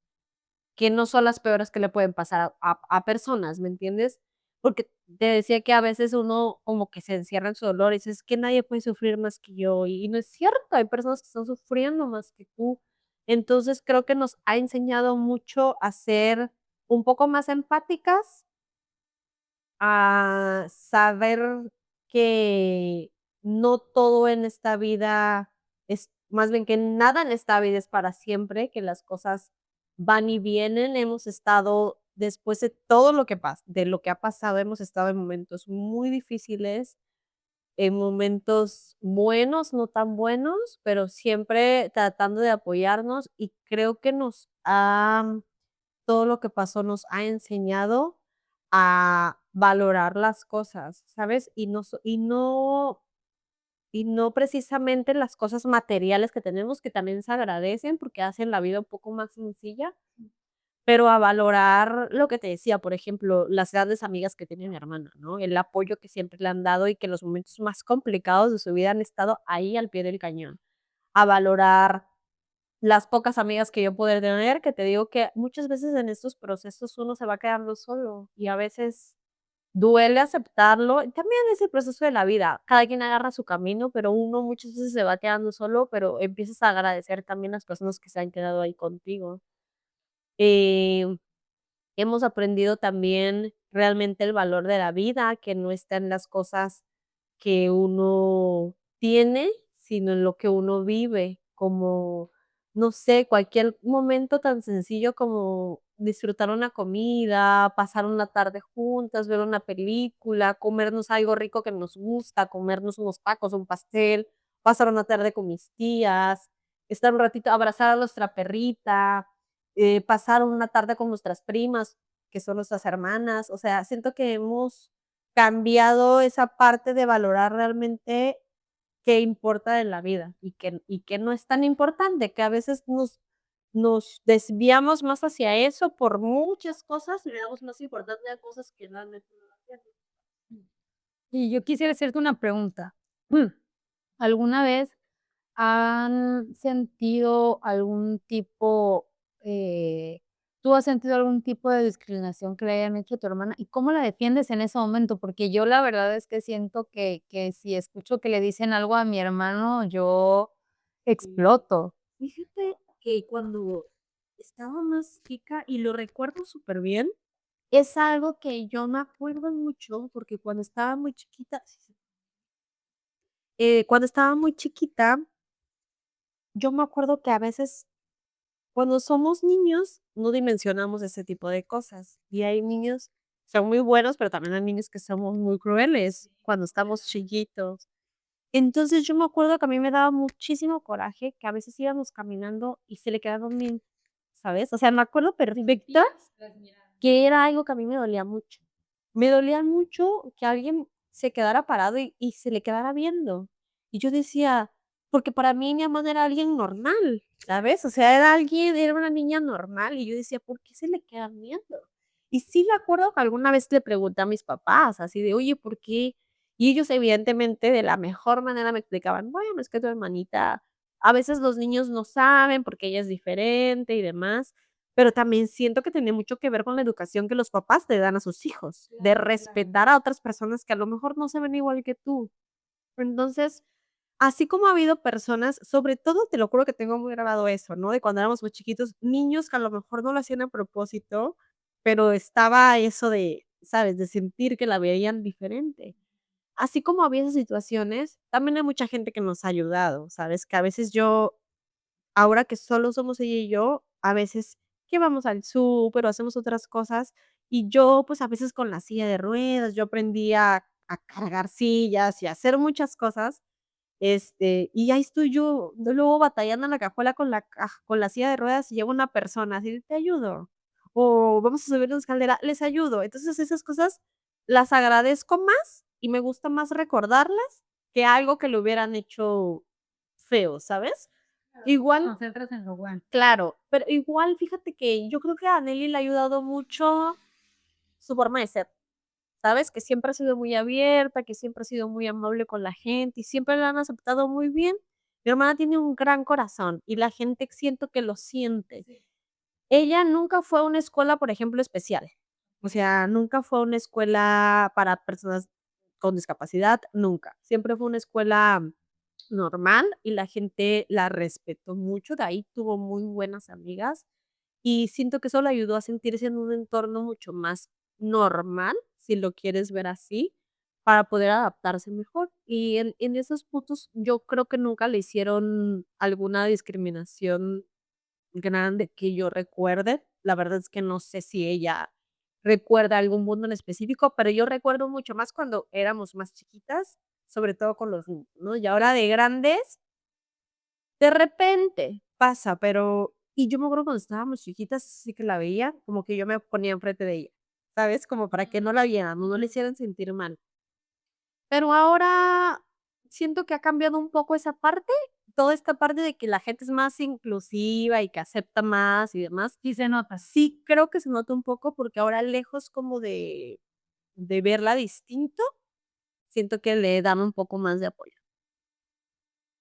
que no son las peores que le pueden pasar a personas, ¿me entiendes? Porque te decía que a veces uno como que se encierra en su dolor y dices: "Es que nadie puede sufrir más que yo", y no es cierto, hay personas que están sufriendo más que tú. Entonces, creo que nos ha enseñado mucho a ser un poco más empáticas, a saber que no todo en esta vida es, más bien que nada en esta vida es para siempre, que las cosas van y vienen. Hemos estado, después de todo lo que de lo que ha pasado, hemos estado en momentos muy difíciles, en momentos buenos, no tan buenos, pero siempre tratando de apoyarnos, y creo que todo lo que pasó nos ha enseñado a valorar las cosas, ¿sabes? Y no precisamente las cosas materiales que tenemos, que también se agradecen porque hacen la vida un poco más sencilla, pero a valorar lo que te decía, por ejemplo, las grandes amigas que tiene mi hermana, ¿no? El apoyo que siempre le han dado y que en los momentos más complicados de su vida han estado ahí al pie del cañón. A valorar las pocas amigas que yo pude tener, que te digo que muchas veces en estos procesos uno se va quedando solo y a veces duele aceptarlo. También es el proceso de la vida, cada quien agarra su camino, pero uno muchas veces se va quedando solo, pero empiezas a agradecer también las personas que se han quedado ahí contigo. Eh, Hemos aprendido también realmente el valor de la vida, que no está en las cosas que uno tiene, sino en lo que uno vive, como, no sé, cualquier momento tan sencillo como disfrutar una comida, pasar una tarde juntas, ver una película, comernos algo rico que nos gusta, comernos unos tacos, un pastel, pasar una tarde con mis tías, estar un ratito, abrazar a nuestra perrita, pasar una tarde con nuestras primas, que son nuestras hermanas. O sea, siento que hemos cambiado esa parte de valorar realmente qué importa en la vida y qué no es tan importante, que a veces nos desviamos más hacia eso por muchas cosas y le damos más importancia a cosas que realmente no la tienen. Y yo quisiera hacerte una pregunta. ¿Alguna vez han sentido algún tipo, eh, tú has sentido algún tipo de discriminación que le hayan hecho a tu hermana? ¿Y cómo la defiendes en ese momento? Porque yo la verdad es que siento que si escucho que le dicen algo a mi hermano, yo Y exploto. fíjate que cuando estaba más chica, y lo recuerdo súper bien, es algo que yo me acuerdo mucho, porque cuando estaba muy chiquita, cuando estaba muy chiquita, yo me acuerdo que a veces cuando somos niños no dimensionamos ese tipo de cosas. Y hay niños que son muy buenos, pero también hay niños que somos muy crueles cuando estamos chiquitos. Entonces yo me acuerdo que a mí me daba muchísimo coraje que a veces íbamos caminando y se le quedaban bien, ¿sabes? O sea, me acuerdo perfecto que era algo que a mí me dolía mucho. Me dolía mucho que alguien se quedara parado y se le quedara viendo. Y yo decía, porque para mí mi mamá era alguien normal, ¿sabes? O sea, era una niña normal y yo decía, ¿por qué se le quedan viendo? Y sí me acuerdo que alguna vez le pregunté a mis papás, así de, oye, ¿por qué? Y ellos evidentemente de la mejor manera me explicaban, bueno, es que tu hermanita, a veces los niños no saben porque ella es diferente y demás. Pero también siento que tiene mucho que ver con la educación que los papás le dan a sus hijos, de Claro, claro. respetar a otras personas que a lo mejor no se ven igual que tú. Entonces, así como ha habido personas, sobre todo te lo juro que tengo muy grabado eso, ¿no? De cuando éramos muy chiquitos, niños que a lo mejor no lo hacían a propósito, pero estaba eso de, ¿sabes? De sentir que la veían diferente. Así como había esas situaciones, también hay mucha gente que nos ha ayudado, ¿sabes? Que a veces yo ahora que solo somos ella y yo, a veces que vamos al súper o hacemos otras cosas, y yo, pues, a veces con la silla de ruedas, yo aprendí a cargar sillas y a hacer muchas cosas, y ahí estoy yo, de luego batallando en la cajuela con la silla de ruedas y llega una persona así de: "Te ayudo", o vamos a subir una escalera, les ayudo. Entonces, esas cosas las agradezco más y me gusta más recordarlas que algo que le hubieran hecho feo, ¿sabes? Claro, tú te Igual concentras en lo bueno. claro, pero igual fíjate que yo creo que a Nelly le ha ayudado mucho su forma de ser, ¿sabes? Que siempre ha sido muy abierta, que siempre ha sido muy amable con la gente y siempre la han aceptado muy bien. Mi hermana tiene un gran corazón y la gente siento que lo siente. Sí. Ella nunca fue a una escuela, por ejemplo, especial. O sea, nunca fue a una escuela para personas con discapacidad, nunca. Siempre fue una escuela normal y la gente la respetó mucho, de ahí tuvo muy buenas amigas y siento que eso le ayudó a sentirse en un entorno mucho más normal, si lo quieres ver así, para poder adaptarse mejor. Y en esos puntos yo creo que nunca le hicieron alguna discriminación grande que yo recuerde. La verdad es que no sé si ella recuerda algún mundo en específico, pero yo recuerdo mucho más cuando éramos más chiquitas, sobre todo con los niños, ¿no? Y ahora de grandes, de repente pasa, pero y yo me acuerdo cuando estábamos chiquitas, sí que la veía, como que yo me ponía enfrente de ella, ¿sabes? Como para que no la vieran, no le hicieran sentir mal. Pero ahora siento que ha cambiado un poco esa parte, toda esta parte de que la gente es más inclusiva y que acepta más y demás. Sí se nota. Sí creo que se nota un poco porque ahora lejos como de verla distinto, siento que le dan un poco más de apoyo.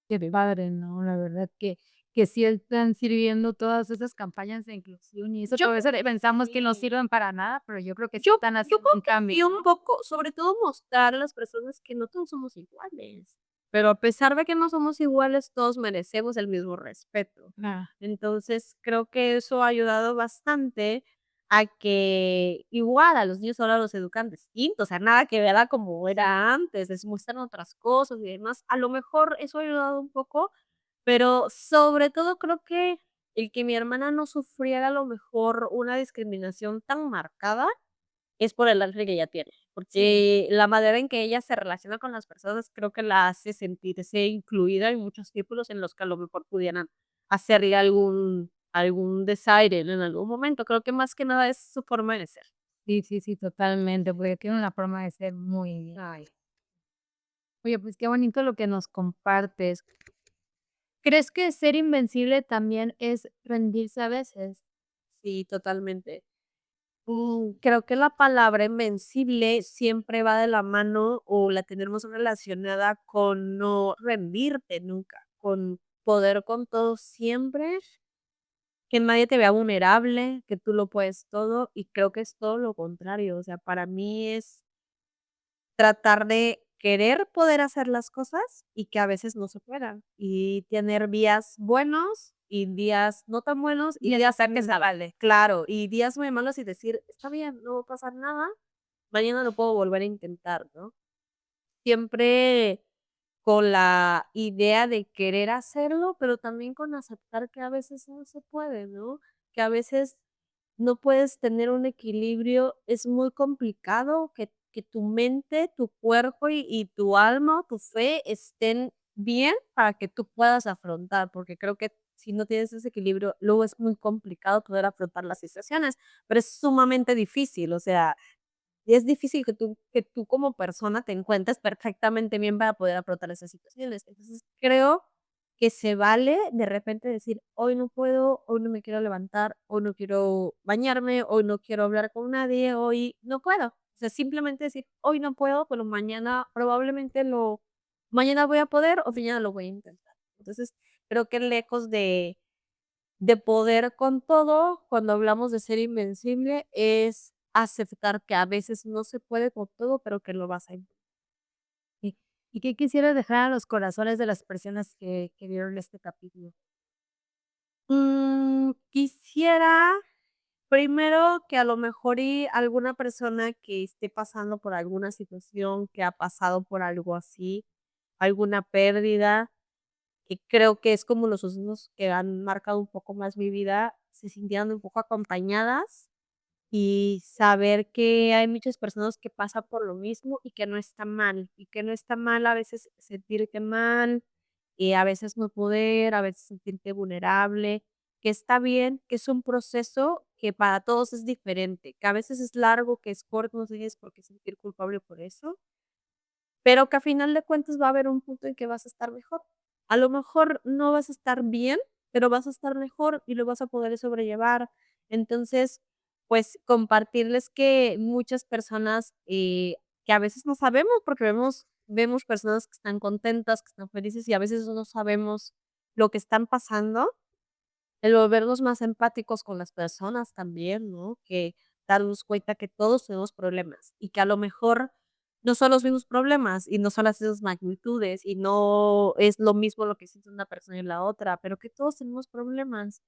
Qué padre, ¿no? La verdad que que sí están sirviendo todas esas campañas de inclusión y eso, que Yo a veces pensamos que no sí. sirven para nada, pero yo creo que sí Yo están yo haciendo creo un que sí, cambio, un ¿no? poco, sobre todo mostrar a las personas que no todos somos iguales, pero a pesar de que no somos iguales, todos merecemos el mismo respeto. Ah, Entonces, creo que eso ha ayudado bastante a que igual a los niños ahora los educan distinto, o sea, nada que ver a como era antes, les muestran otras cosas y demás. A lo mejor eso ha ayudado un poco, pero sobre todo creo que el que mi hermana no sufriera a lo mejor una discriminación tan marcada es por el ángel que ella tiene, sí. porque la manera en que ella se relaciona con las personas creo que la hace sentirse incluida en muchos círculos en los que a lo mejor pudieran hacerle algún desaire en algún momento. Creo que más que nada es su forma de ser. Sí, sí, sí, totalmente, porque tiene una forma de ser muy bien. Ay. Oye, pues qué bonito lo que nos compartes. ¿Crees que ser invencible también es rendirse a veces? Sí, totalmente. Creo que la palabra invencible siempre va de la mano o la tenemos relacionada con no rendirte nunca, con poder con todo siempre. Que nadie te vea vulnerable, que tú lo puedes todo, y creo que es todo lo contrario, o sea, para mí es tratar de querer poder hacer las cosas y que a veces no se puedan, y tener días buenos y días no tan buenos y Y días aceptar que muy se vale. claro, y días muy malos y decir: "Está bien, no va a pasar nada, mañana lo puedo volver a intentar", ¿no? Siempre con la idea de querer hacerlo, pero también con aceptar que a veces no se puede, ¿no? Que a veces no puedes tener un equilibrio, es muy complicado que tu mente, tu cuerpo y tu alma, tu fe estén bien para que tú puedas afrontar, porque creo que si no tienes ese equilibrio, luego es muy complicado poder afrontar las situaciones, pero es sumamente difícil, o sea, y es difícil que tú como persona te encuentres perfectamente bien para poder afrontar esas situaciones. Entonces, creo que se vale de repente decir: "Hoy no puedo, hoy no me quiero levantar, hoy no quiero bañarme, hoy no quiero hablar con nadie, hoy no puedo". O sea, simplemente decir: "Hoy no puedo, pero mañana probablemente lo mañana voy a poder o mañana lo voy a intentar". Entonces, creo que lejos de poder con todo, cuando hablamos de ser invencible, es aceptar que a veces no se puede con todo, pero que lo vas a intentar. ¿Y y qué quisieras dejar a los corazones de las personas que vieron este capítulo? Quisiera, primero, que a lo mejor y alguna persona que esté pasando por alguna situación, que ha pasado por algo así, alguna pérdida, que creo que es como los sucesos que han marcado un poco más mi vida, se sintieran un poco acompañadas. Y saber que hay muchas personas que pasan por lo mismo y que no está mal, y que no está mal a veces sentirte mal, y a veces no poder, a veces sentirte vulnerable, que está bien, que es un proceso que para todos es diferente, que a veces es largo, que es corto, no tienes por qué sentir culpable por eso, pero que a final de cuentas va a haber un punto en que vas a estar mejor. A lo mejor no vas a estar bien, pero vas a estar mejor y lo vas a poder sobrellevar. Entonces, pues compartirles que muchas personas que a veces no sabemos, porque vemos personas que están contentas, que están felices y a veces no sabemos lo que están pasando, el volvernos más empáticos con las personas también, ¿no? Que darnos cuenta que todos tenemos problemas y que a lo mejor no son los mismos problemas y no son las mismas magnitudes y no es lo mismo lo que siente una persona y la otra, pero que todos tenemos problemas,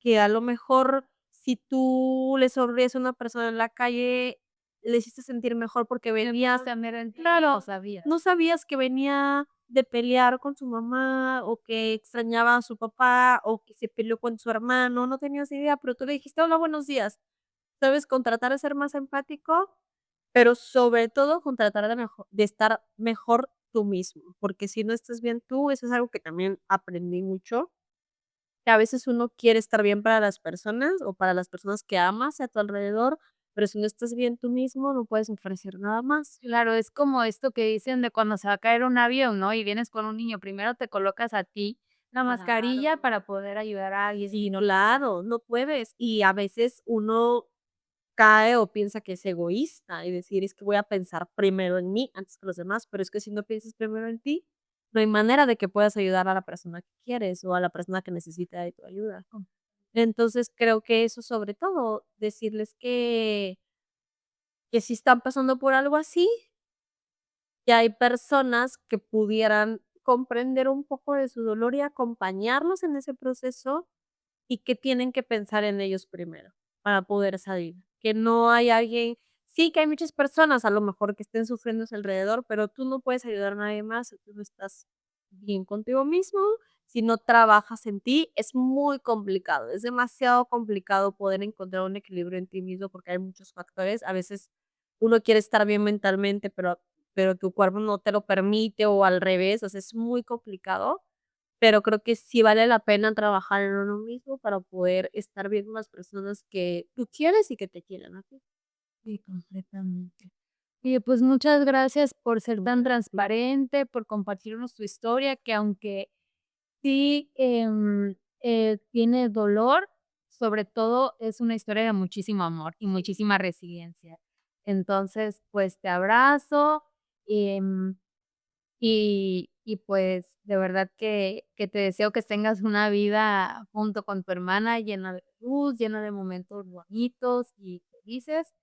que a lo mejor si tú le sonríes a una persona en la calle, le hiciste sentir mejor porque ¿Qué venía pudiste haber en ti? No claro, sabías. no sabías que venía de pelear con su mamá, o que extrañaba a su papá, o que se peleó con su hermano, no tenías idea, pero tú le dijiste: "Hola, buenos días". ¿Sabes? Con tratar de ser más empático, pero sobre todo con tratar de estar mejor tú mismo, porque si no estás bien tú, eso es algo que también aprendí mucho, que a veces uno quiere estar bien para las personas, o para las personas que amas a tu alrededor, pero si no estás bien tú mismo, no puedes ofrecer nada más. Claro, es como esto que dicen de cuando se va a caer un avión, ¿no? Y vienes con un niño, primero te colocas a ti la mascarilla Claro. para poder ayudar a alguien. Sí, no, claro, no puedes. Y a veces uno cae o piensa que es egoísta y decir: "Es que voy a pensar primero en mí antes que los demás", pero es que si no piensas primero en ti, no hay manera de que puedas ayudar a la persona que quieres o a la persona que necesita de tu ayuda. Entonces, creo que eso sobre todo, decirles que si están pasando por algo así, que hay personas que pudieran comprender un poco de su dolor y acompañarlos en ese proceso, y que tienen que pensar en ellos primero para poder salir. Que no hay alguien sí, que hay muchas personas a lo mejor que estén sufriendo a su alrededor, pero tú no puedes ayudar a nadie más si tú no estás bien contigo mismo, si no trabajas en ti, es muy complicado, es demasiado complicado poder encontrar un equilibrio en ti mismo porque hay muchos factores. A veces uno quiere estar bien mentalmente, pero tu cuerpo no te lo permite o al revés, o sea, es muy complicado. Pero creo que sí vale la pena trabajar en uno mismo para poder estar bien con las personas que tú quieres y que te quieren a ti. Sí, completamente. Oye, pues muchas gracias por ser tan transparente, por compartirnos tu historia, que aunque sí, tiene dolor, sobre todo es una historia de muchísimo amor y muchísima resiliencia. Entonces, pues te abrazo, em, y pues de verdad que te deseo que tengas una vida junto con tu hermana llena de luz, llena de momentos bonitos y felices.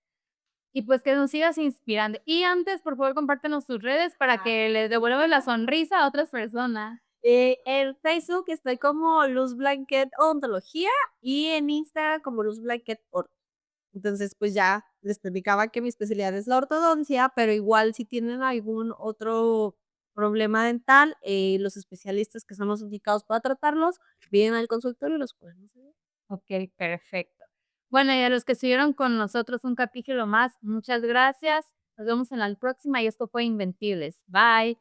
Y pues que nos sigas inspirando. Y antes, por favor, compártenos tus redes para que les devuelvas la sonrisa a otras personas. En Facebook estoy como Luz Blanquet Odontología y en Instagram como Luz Blanquet Orto. Entonces, pues ya les platicaba que mi especialidad es la ortodoncia, pero igual si tienen algún otro problema dental, los especialistas que estamos indicados para tratarlos, vienen al consultorio y los podemos ayudar. Ok, perfecto. Bueno, y a los que estuvieron con nosotros un capítulo más, muchas gracias. Nos vemos en la próxima y esto fue Inventibles. Bye.